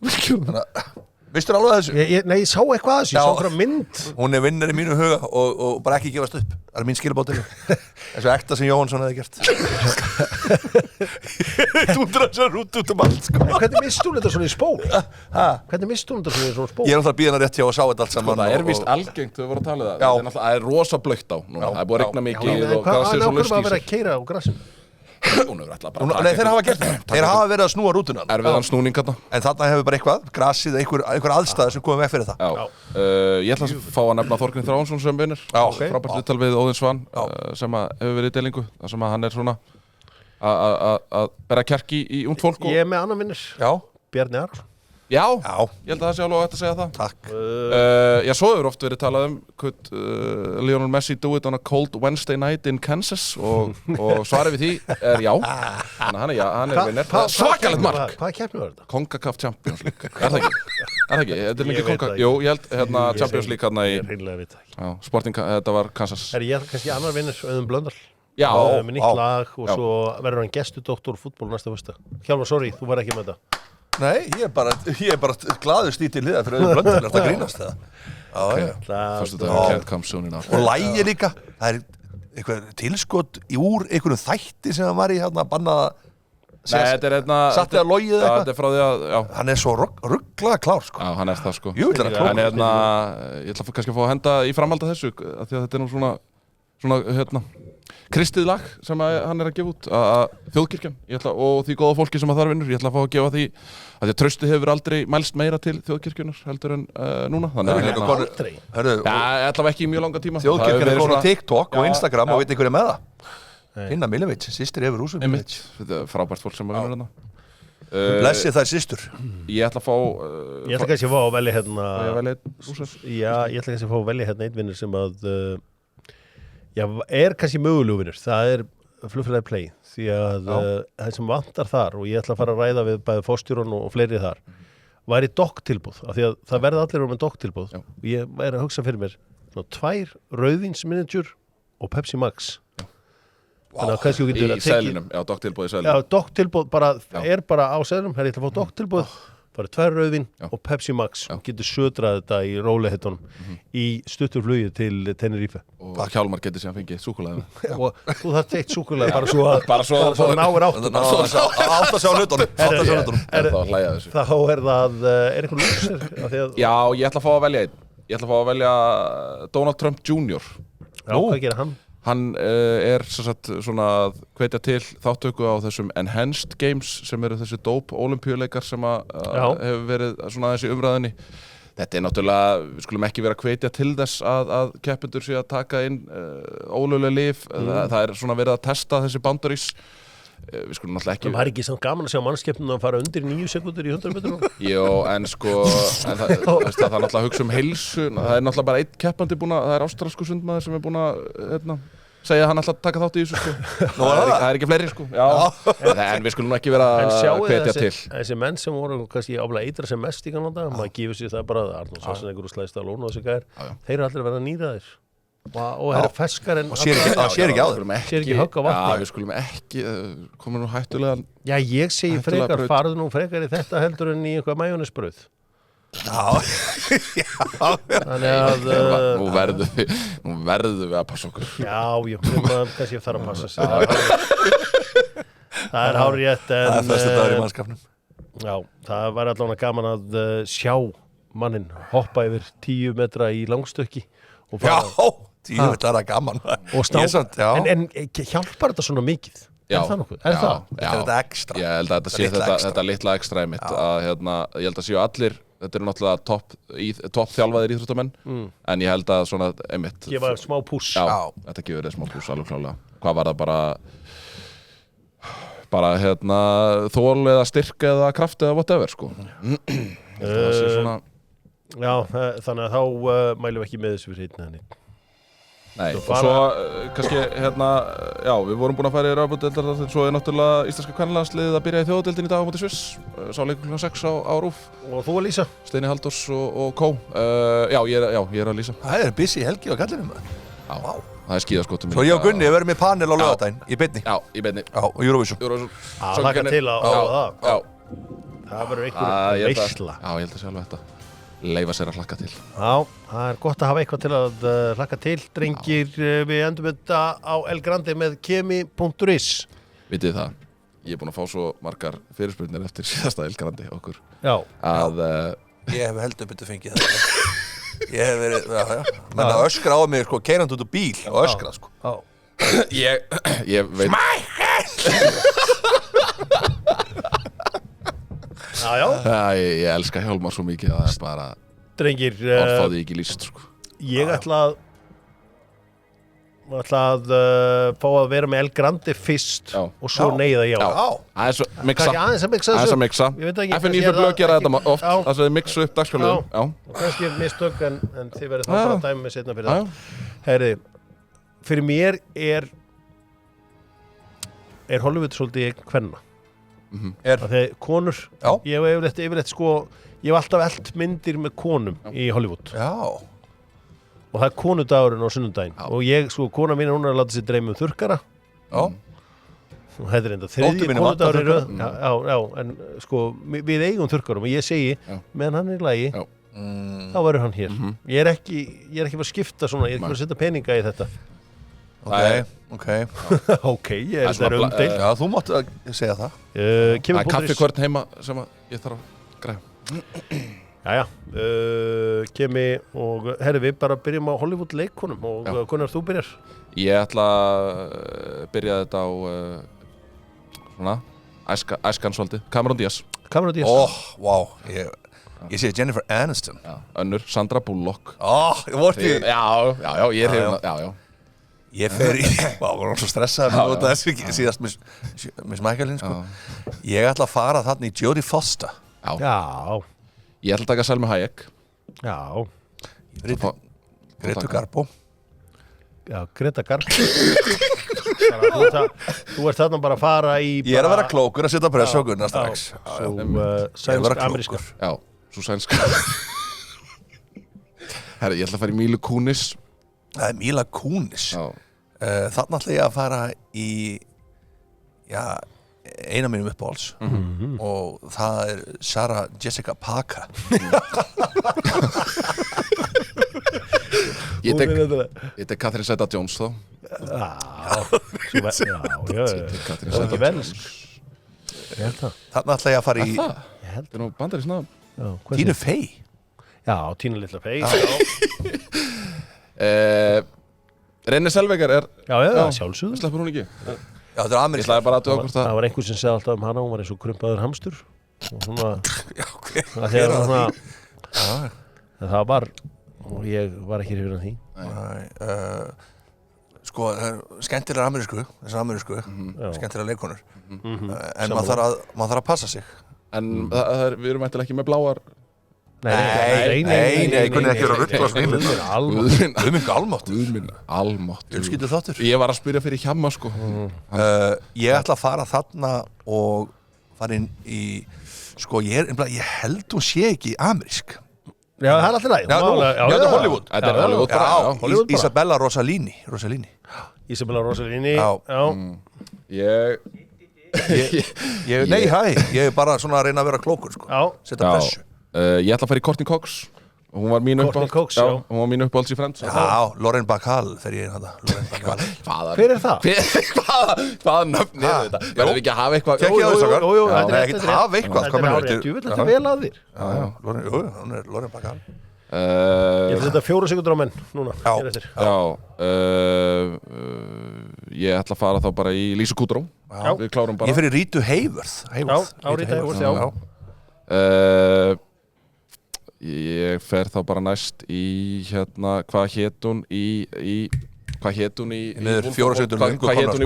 bæ. Vistur alveg þessu? Nei, ég sá eitthvað að þessu, ég Já. sá okkur mynd. Hún er vinnur í mínu huga og bara ekki gefast upp. Það er mín skilabótinu. Eins og ekta sem Jóhansson hefði gert. Túndur þessar rútu út allt, sko. Hvernig mist hún þetta svona í spól? Ha? Hvernig mist hún þetta svona í svona spól? Ég er alltaf að býða hana rétt hjá og sá þetta allt saman. Það er og- víst algengt, þau voru að tala um það. Já. Það er rosa blautt á núna. Já. Það er búið að regna Já, mikið en og grasið hvað svo nákvæmlega að vera laust í að keyra á grassinu? Hún hefur ætlað bara að Nei, þeir hafa gert það. Þeir hafa verið að snúa rútuna. erfiðan snúning þarna. En þarna hefur bara eitthvað, grasið, einhver aðstæður sem komið með fyrir það. Já. Ég ætla að fá að nefna Þorgrinn Þráinsson sem vinnur. Frábært viðtal við Óðinn Svan sem hefur verið í deilingu. Það sem að hann svona að bera kjark í ungt fólk. Ég með annan vinnur. Já. Bjarni Arason. Já, ég held að það sé alveg hægt að segja það. Takk. Já, svo hefur oft verið talað could Lionel Messi do it on a cold Wednesday night in Kansas og svarið við því er já. Þannig að hann er vinnur. Svakalegt mark. Hvaða keppni var þetta? CONCACAF Champions League. Er það ekki? Þetta er mikið CONCACAF. Jú, ég held Champions League hérna í Sporting, þetta var Kansas. Ég kannski annar vinnur, Auðun Blöndal. Já. Með nýtt lag og svo verður hann gestudoktor fútból næsta föstudag. Hjálmar, sorry, þú var ekki með þetta. Nei, ég er bara glaður stýtt í liða fyrir Auðun Blöndal, þetta grínast það. Föstudagur can't come soon enough. Og lægi líka, það er eitthvað tilskot úr einhverjum þætti sem hann var í hérna bannaða. Nei, þetta er hérna Satt eða logið eitthvað? Þetta er frá því að, já. Hann er svo rugglaða klár, sko. Já, hann er það, sko. Jú, þetta er klár. En hérna, ég ætla kannski að fá að henda í framhald af þessu, af því að þetta er nú svona hérna, kristið lag sem hann er að gefa út, Þjóðkirkjan, og því góða fólki sem að þar vinnur, ég ætla að fá að gefa því, að því að traustið hefur aldrei mælst meira til Þjóðkirkjunar heldur en núna. Þannig að Aldrei? Já, allavega ekki í mjög langa tíma. Þjóðkirkjan er komin á TikTok og Instagram og veit einhverju með það. Inna Milovic, systir Evu Rúsumilovic. Þetta er frábært fólk sem að vinnur hérna. Blessi þær systur. Ég ætla að fá... Ég ætla kannski að fá að velja hérna... Ég velja einn Rúsar? Já, ég ætla kannski að fá að velja hérna einn vinnur sem að... Já, er kannski mögulegu vinnur. Það er flugfélagið Play. Því að það sem vantar þar, og ég ætla að fara að ræða við bæði forstjóran og fleiri þar, væri dokktilboð. Af því að það verða allir með dokktilboð. Ég væri að hugsa fyrir mér 2 rauðvínsminiatjur og Pepsi Max. Þannig að kannski þú getur í seðlinum, já, dokktilboð í seðlinum. Já, dokktilboð er bara á seðlinum, ég ætla að fá dokktilboð, bara 2 rauðvín og Pepsi Max og getur södrað þetta í rólehitunum í stutturflugi til Tenerife. Og Hjálmar getur síðan fengið súkkulaði. Og þú þarf teitt súkkulaði bara svo að náir áttum. Átt að sjá hlutunum. Er það að hlæja þessu? Þá er það, er einhvern lúsir? Já, ég ætla að fá að velja einn. Ég ætla að fá að velja Donald Trump Jr. Já, hvað gerir hann? Hann er svona að hvetja til þáttöku á þessum Enhanced Games sem eru þessi dóp-ólympíuleikar sem hefur verið svona þessi umræðinni. Þetta er náttúrulega, við skulum ekki vera að hvetja til þess að keppendur sé að taka inn ólögleg lyf. Það er svona verið að testa þessi boundaries. Við skulum náttúrulega ekki... Það er ekki samt gaman að sjá mannskepnum að fara undir 9 sekúndur í 100 metrum? Jó, en sko, það er náttúrulega að hugsa um heilsu. Það er náttúrulega bara einn keppandi það er ástralsku sundmaður sem er búin að segja að hann alltaf taka þátt í þessu, sko. Það er ekki fleiri, sko. Já. En við skulum ekki vera að hvetja til. Þessi menn sem voru kannski áblega eitra sem mest í kannanda, maður gefur sér það bara að Arnold Schwarzenegger og Sly Stallone og þessi gæðir, þeir eru allir að vera nýraðir. Og það er feskar en... Sér ekki á þér. Sér ekki högg á vatni. Já, við skulum ekki, komum nú hættulega... Já, ég segi frekar, farðu nú frekar í þetta heldur en í eitthvað majónesbrauð. Já. Þannig að... Nú verðum við að passa okkur. Já, kannski ég þarf að passa sig. Það er hárrétt en... Það er föstudagur í mannskapnum. Já, það var allavega gaman að sjá mannin hoppa yfir 10 metra í langstökki. Já, 10 metra gaman. Og en hjálpar þetta svona mikið? Já, er það nokkuð? Er það? Þetta er þetta ekstra. Ég held að þetta sé þetta litla ekstra einmitt að ég held að séu allir, þetta eru náttúrulega topp þjálfaðir íþróttamenn, en ég held að svona einmitt gefa smá púss. Já, þetta gefur þér smá púss alveg klálega. Hvað var það bara þol eða styrk eða kraft eða whatever, sko. Það sé svona... Já, þannig að þá mælum við ekki með þessu fyrir hitna henni. Nei, og svo kannski já, við vorum búin að fara í Rafbúdeldar, svo er náttúrulega íslenska kvennalandsliðið að byrja í þjóðadeildinni í dag á móti Sviss, sá leikur kl. 6 á RÚV. Og þú að lýsa? Steini Halldórs og Kó. Já, ég er að lýsa. Það er busy helgi á kallinum. Já, það er skíðaskotum. Svo ég og Gunni verðum í panel á laugardaginn, í beinni. Já, í beinni. Já, og Eurovision. Hlakka til á það. Já. Það verður einhver veisla. Já, ég held að sé alveg þetta. Leifa sér að hlakka til. Já, það er gott að hafa eitthvað til að hlakka til. Drengir, við endum þetta á El Grande með kemi.is. Vitið það, ég er búin að fá svo margar fyrirspurnir eftir síðasta El Grande okkur. Já. Ég hef heldur betur fengið það. Ég hef verið, menn að öskra á mig, sko, keyrandi út úr bíl og öskra, sko. Ég veit... Smækkel! Já. Ég elska Hjálmar svo mikið að það er bara Drengir, orðfáði ekki líst sko. ég ætla að fá að vera með El Grande fyrst Já. og svo neyða ég á. Aðeins að mixa Kannski aðeins að mixa Aðeins þessu. að mixa Ég veit ekki, FNÍ kannski fyrir er blöð það gera ekki- þetta oft Já. Það sem þið mixu upp dagskrálöfum Já. Og kannski er mistök en þið verður þá Já. bara að dæmi mig setna fyrir Já. það. Herri, fyrir mér er Hollywood svolítið kvenna. Þegar konur, Já. ég hef yfirleitt sko, ég hef alltaf eld myndir með konum í Hollywood. Já. Og það er konudagurinn á sunnudaginn. Og ég, sko, kona mín, hún er að láta sér dreyma þurrkara. Já. Og þetta er enda Dóttir þriðji mín er vant að konudagur í röð. þurrkara. Já, en sko, við eigum þurrkarum og ég segi, meðan hann er í lagi, Já. þá verður hann hér. Ég er ekki að skipta svona, ég er ekki að setja peninga í þetta. Ok. Ok, ég Það er er þetta svona umdeilt. Já, þú mátt að segja það. Það er Kemur kaffikvörn heima sem að ég þarf að græða Jæja, Kemi og herri, við bara byrjum á Hollywood leikunum og hvernig þú byrjar? Ég ætla að byrja þetta á svona æskan svolítið Cameron Diaz Cameron Diaz. Vá. Ég segi Jennifer Aniston. Önnur Sandra Bullock Ég vorti. Já, ég er hefðin Já. Ég fer í, var svo stressað með þetta þessu síðast Miss Michaelin sko. Ég ætla að fara þarna í Jodie Foster. Já. Ég ætla að taka Selma Hayek Já. Gretu Garbo. Já, Greta Garbo. Þú ert þarna bara að fara í Ég er að vera klókur að setja pressu á Gunnar strax. Svo Ég er að vera sænsk-ameríska. klókur. Já, svo sænska Herri, ég ætla að fara í Mila Kunis Það er Mila Kunis. Þarna ætla ég að fara í eina mínum uppáhalds og það er Sarah Jessica Parker. Ég tek Catherine Zeta-Jones þá Catherine Zeta-Jones. Ég held það. Þarna ætla ég að fara í Það er nú bandarins nafn Tínu Fey. Já, Tínu litla Fey. Renée Zellweger er Já, sjálfsögðu. Sleppur hún ekki? Já, þetta er Ég amerísk. ætlaði bara að duga hvort Það var einhver sem segði alltaf hana, hún var eins og krumpaður hamstur og hún var Hver var svona það var og ég var ekki hrifinn af því. Sko, það er skemmtilega amerísku, þessar amerísku, skemmtilega leikonur. En maður þarf að passa sig. En við erum eitthvað ekki með bláar Nei, hvernig ekki vera að rugla svona yfir. Guðmund almátt. Guðminn almátt Umskyldur þáttur. Ég var að spyrja fyrir hjamma sko Ég ætla að fara þarna og fara inn í, sko, ég held hún sé ekki amerísk. Já, það er alltaf læg. Þetta er Hollywood. Þetta er Hollywood bara Hollywood bara. Isabella Rossellini. Isabella Rossellini. Ég Nei, ég er bara svona að reyna að vera klókur, sko. Setja pressu. Ég ætla að fara í Courtney Cox og hún var mín uppáhalds hún var mín uppáhalds í Friends Lauren Bacall fer ég inn að það. Hver er það? Hvaða nöfn er þetta? Verðum við ekki að hafa eitthvað Jú, þetta er ekkert hafa eitthvað. Þetta er árið, þú vil þetta vel að þér. Hún er Lauren Bacall. Ég ætla þetta 4 sekundur á menn núna. Ég ætla að fara þá bara í Lisa Kudrow. Við klárum bara. Ég fer í Rita Hayworth. Rita Hayworth. Ég fer þá bara næst í hvað hét hún í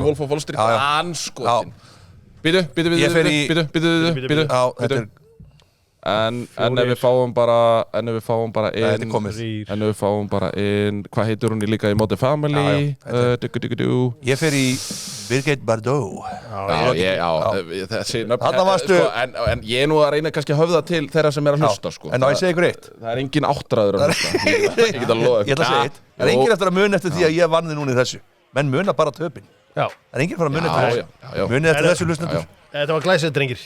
Wolf of Wall Street anskotin Býtu En ef við fáum bara inn hvað heitir hún líka í Modern Family Ég fer í Birgit Bardot þessi nöfn en ég er nú að reyna kannski að höfða til þeirra sem er að hlusta sko. En ná ég segi ykkur eitt. Það er engin áttræður að hlusta Ég get að loða Ég ætla að segja eitt. Það er engin eftir að muna eftir því að ég vann þið núna í þessu. Menn muna bara töpin. Það er engin fara að muna eftir þessu. Muni eftir þessu hlustendur. Þetta var glæsið, drengir.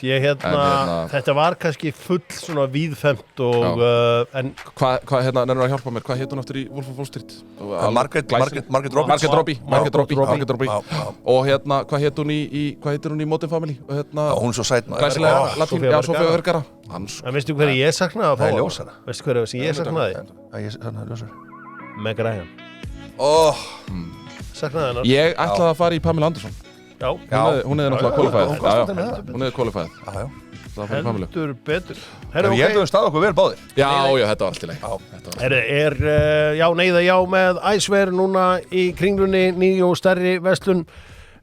Þetta var kannski full svona víðfemt og en hvað nennir að hjálpa mér, hvað heit hún aftur í Wolf of Wall Street? Margaret Robbie og hvað heitir hún í Modern Family? Hún er svo sæt maður. Glæsilega latín, já, Sofía Vergara. En veistu hverju ég saknaði að fá? Það er ljósara. Veistu hverju sem ég saknaði? Meg Ryan. Saknaði hennar. Ég ætlaði að fara í Pamela Anderson. Já, Hún er náttúrulega qualified. hún kostar með það. Hún er qualified. Já. Það fyrir familu. heldur betur. Ég held að við staða okkur vel báðir. Já, þetta var allt í leið. Neyða já með Æsver núna í kringlunni, ný og stærri verslun.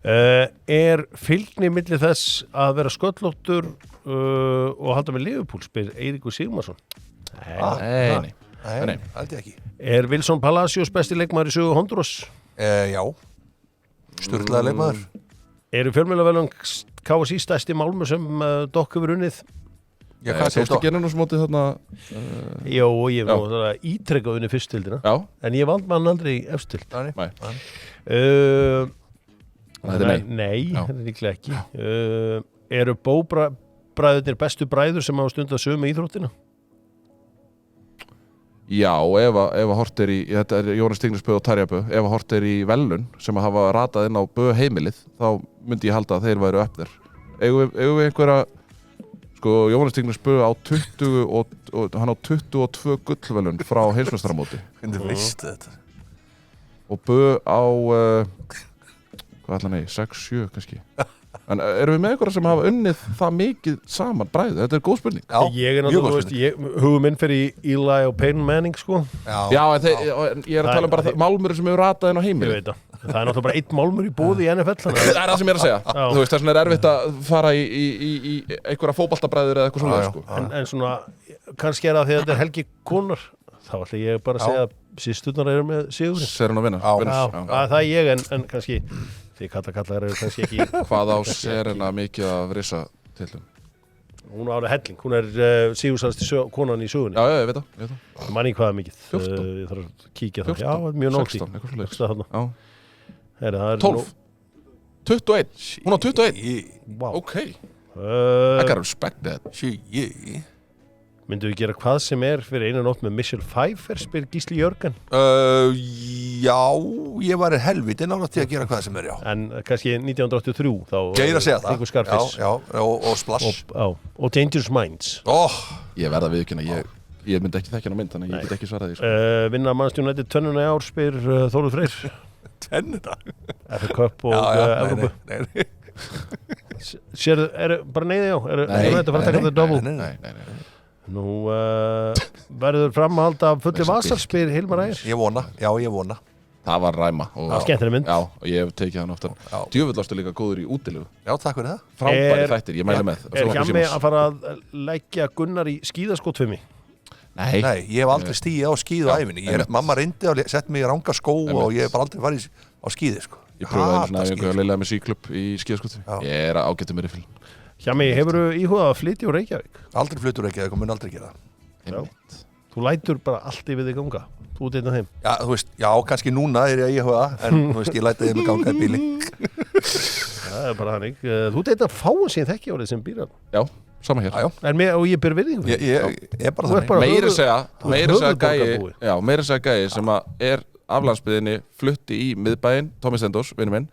Fylgni milli þess að vera sköllóttur og halda með Liverpool, spyr Eiríkur Sigmarsson. Nei. Held ég ekki. Wilson Palacios besti leikmaður í sögu Honduras? Já. Sturlaði leikmaður. Fjölmiðlavelun KSÍ stærsti málmur sem Dokk hefur unnið? Já, hvað segir Tókstu að gera nú smótið þarna? Jó, ég hef nú ítrekkað unnið fyrstildina. Já. En ég vald mann aldrei í efstild. Nei. Þetta er Nei, þetta er líklega ekki. Eru bóbræðurnir bestu bræður sem hafa stundað sömu íþróttina? Já, ef að hort í, þetta er Jónas Stignisbø og Tarjabø, ef að hort í velun sem að hafa ratað inn á Bø heimilið, þá myndi ég halda að þeir væru upp þér. Eigum við einhverja, sko, Jónas Stignisbø á 20 og hann á 22 gullvelun frá heimsmeistaramóti. Hvernig veistu þetta? Og Bø á, hvað ætla nei, 6-7 kannski. En erum við með einhverja sem hafa unnið það mikið saman bræðu? Þetta er góð spurning. Ég er náttúrulega, hugum minn fyrir Eli og Peyton Manning, sko. Já, en ég er að tala um bara málmur sem hefur ratað inn á heimili. Ég veit það. Það er náttúrulega bara einn málmur í bóði í NFL. Það er það sem ég er að segja. Þú veist, þess vegna er erfitt að fara í einhverja fótboltabræður eða eitthvað svona, sko. En svona, kannski er það því að þetta er Helgi Conor. Þá ætla ég bara að segja að sísturnar eru með sigurinn. Ser hann að vinna? Það er ég, en kannski því kallar eru kannski ekki. Hvað á Serena mikið af risa tillum? Hún á alveg helling. Hún er sigursælasti konan í sögunni. Já, ég veit það. Ég man ekki hvað er mikið. 14. Ég þarf að kíkja 14, það. Já, mjög nógt í. 16, eitthvað svoleiðis. Já. 12. 21. Hún á 21. Wow. Ok. I gotta respect that. Myndu við gera hvað sem er fyrir einu nótt með Michelle Pfeiffer, spyr Gísli Jörgen? Já, ég var helviti náttúrulega til að gera hvað sem er, já. En kannski 1983 þá... Ég er að segja það. Scarface. Já, og Splash. Og Dangerous Minds. Ég verða að viðurkenna, ég myndi ekki þekkja hana mynd, þannig ég get ekki svarað því. Sko. Vinna Manchester United tönnuna í ár, spyr Þórður Freyr. Tennuna? FA Cup og Evrópu. Nei. Sérðu, bara neyði á? Þetta fara að taka þetta double? Nei. Nú verður framhald af fulli vasar, spyr Hilmar Ægir. Ég vona. Það var ræma. Skemmtileg mynd. Já, og ég hef tekið hann oftar. Djöfull varstu líka góður í útilegu. Já, takk fyrir það. Frábæri þættir, ég mæli með. Hjammi að fara að leggja Gunnar í skíðaskotfimi? Nei, ég hef aldrei stíið á skíðu á æfinni. Mamma reyndi að setja mig í ranga skó og ég hef bara aldrei farið á skíði, sko. Ég pröfaði einu svona einhverja leilaði með síklubb í skíðaskoti. Ég er að ágæta mér í fylg. Hjammi, hefurðu íhugað að flytja úr Reykjavík? Aldrei flyttur Reykjavík og mun aldrei gera það. Þú lætur bara allt yfir þig ganga. Þú ert einn af þeim. Já, þú veist, kannski núna er ég að íhuga, en þú veist, ég læti þig með ganga í bíli. Það er bara þannig. Þú ert einn af fáum síðan þekki árið sem býr hann. Já, sama hér. Og ég ber virðingu fyrir. Ég er bara þannig. Meira segja gæi sem að er aflandsbyðinni flutti í miðbæinn, Tommy Stendos, vinnu minn.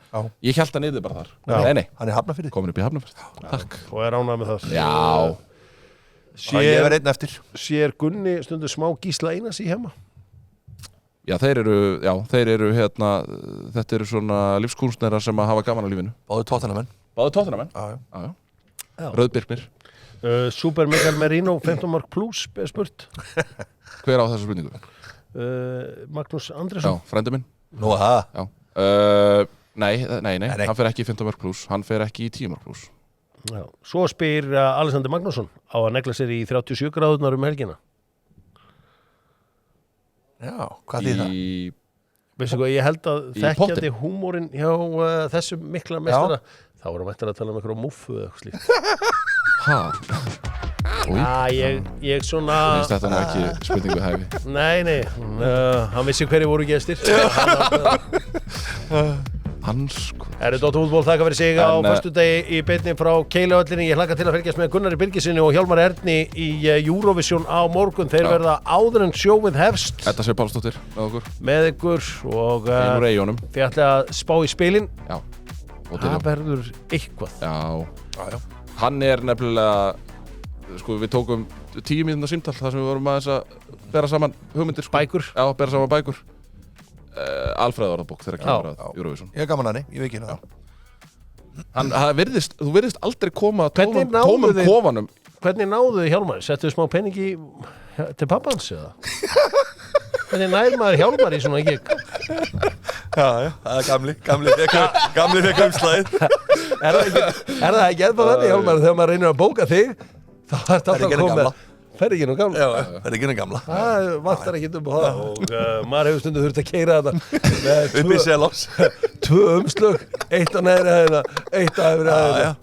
Ég held hann yfir bara þar. Nei. Hann er Hafnarfirði. Komin upp í Hafnarfirði. Takk. Og er ánægð með það. Já. Ég verð einn eftir. Sér Gunni stundu smá Gísla Einars í Hjamma? Já, þeir eru hérna, þetta eru svona lífskúnstnerar sem að hafa gaman á lífinu. Báðu tóttanamenn. Já. Rauðbirknir. Super Mikael Merino, 15 mark plus, spurt. Hver á þessu spurningu? Magnús Andresson. Já, frændi minn. Nú, það? Já. Nei, hann fer ekki í 15 mark plus, hann fer ekki í 10 mark plus. Já. Svo spyr Alexander Magnússon á að negla sér í 37 gráðunar helgina. Já, hvað þýð það? Veistu hvað, ég held að þekkjandi húmórinn hjá þessum mikla meistara, þá erum við eftir að tala um einhverju múffu eða eitthvað slíkt. Ég svona... Finnst þetta nú ekki spurningu hæfi? Nei, hann vissi hverju voru gestir. Sko. Dóttar Fútból þakka fyrir sig á föstudegi í beinni frá Keiluhöllinni. Ég hlakka til að fylgjast með Gunnari Birgisinni og Hjálmar Erni í Eurovision á morgun. Þeir verða áður en sjóið hefst. Þetta sé Pálsdóttir með ykkur og þið ætla að spá í spilin. Já. Það verður eitthvað. Já. Hann er nefnilega, sko, við tókum 10 mínúna símtal þar sem við vorum aðeins að bera saman hugmyndir. Bækur. Já, bera saman bækur. Alfreð orðabók þegar kemur að Eurovision. Ég er gaman að henni, ég veit ekki það. Þú virðist aldrei koma Hvernig náðu tómum þið- kofanum. Hvernig náðu Hjálmar? Settuðu smá peningi til pappans eða? Hvernig nær maður Hjálmar í svona gig? Já, það er gamli fekk umslæðið. Er það ekki ennþá þannig Hjálmar þegar maður reynir að bóka þig þá er þetta alltaf ekki að koma gamla. Fer ekki nú gamla Já, það er ekki henni gamla. Það vantar ekki upp á það og maður hefur stundu þurft að keyra þetta með Upp í Selás. 2 umslög, 1 á neðri hæðina, 1 á efri hæðina.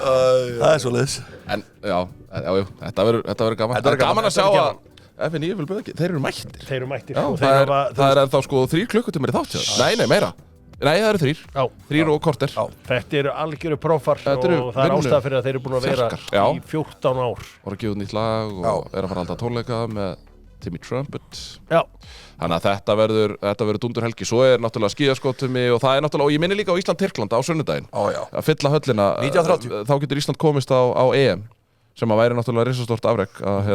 Það er svo leiðis. En já, þetta verður gaman. Þetta verður Gaman að sjá þetta að FNÍ þeir eru mættir. Þeir eru mættir Já, og það þeir er hafa ennþá sko 3 klukkutímar í þátt hjá þér. Nei, meira. Nei, það eru 3. Já. 3 og korter. Þetta eru algjöru prófar Þetta eru og það er vinnu- ástæða fyrir að þeir eru búin að vera Þjarkar. Já. í 14 ár. Voru að gefa út nýtt lag og er að fara að halda tónleika með Timmy Trumpet. Já, Þannig að þetta verður dundur helgi. Svo er náttúrulega skíðaskotumi og það er náttúrulega, og ég minni líka á Ísland-Tyrkland á sunnudaginn. Já. Að fylla höllina. 19:30. Þá getur Ísland komist á EM sem að væri náttúrulega risastórt afrek að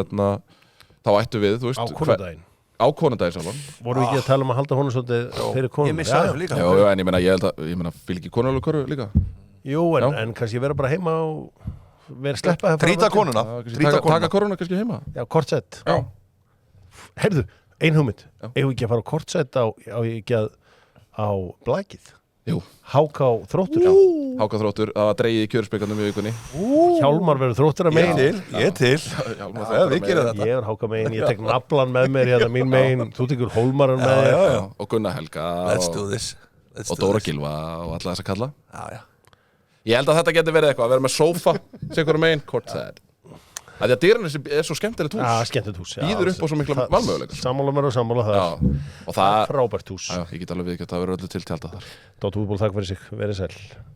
þá ættu við, þú veist. á konudaginn. Á konudaginn sjálfan. Vorum við ekki að tala um að halda honum svolítið fyrir konum? Ég missaði þessu líka. Já, en ég meina, fylg ekki konulögkörfu líka. Jú, Já. en kannski vera bara heima og vera sleppa Trýta konuna. Taka koruna kannski heima. Já, kortsett. Já. Heyrðu, ein hugmynd. Já. Eigum við ekki að fara á kortsett á ekki á blækið? Jú. Háká þróttur. Háka þróttur, það var dreigið í kjörspekandum í vikunni. Hjálmar verður þróttur að megin. Ég er til. Hjálmar Já, við gerum þetta. Ég er háká megin, ég tek naflan með mér hérna mín megin, þú tekur hólmaran með þér. Já. Og Gunnar Helga Let's og, do this. og Dóra Gylfa og alla þess að kalla. Já. Ég held að þetta getur verið eitthvað, að vera með sófa sem hverju megin, courtside. Það er að dýrarnes er svo skemmtilegt hús. Já, skemmtilegt hús. já. Býður upp á svo mikla Það- valmöguleika. Sammála mér og sammála það. Já. Og það, Frábært hús. já, ég get alveg viðkjönt að það verður öllu til tjálta þar. Dóttu fútból, takk fyrir sig. Verið sæl.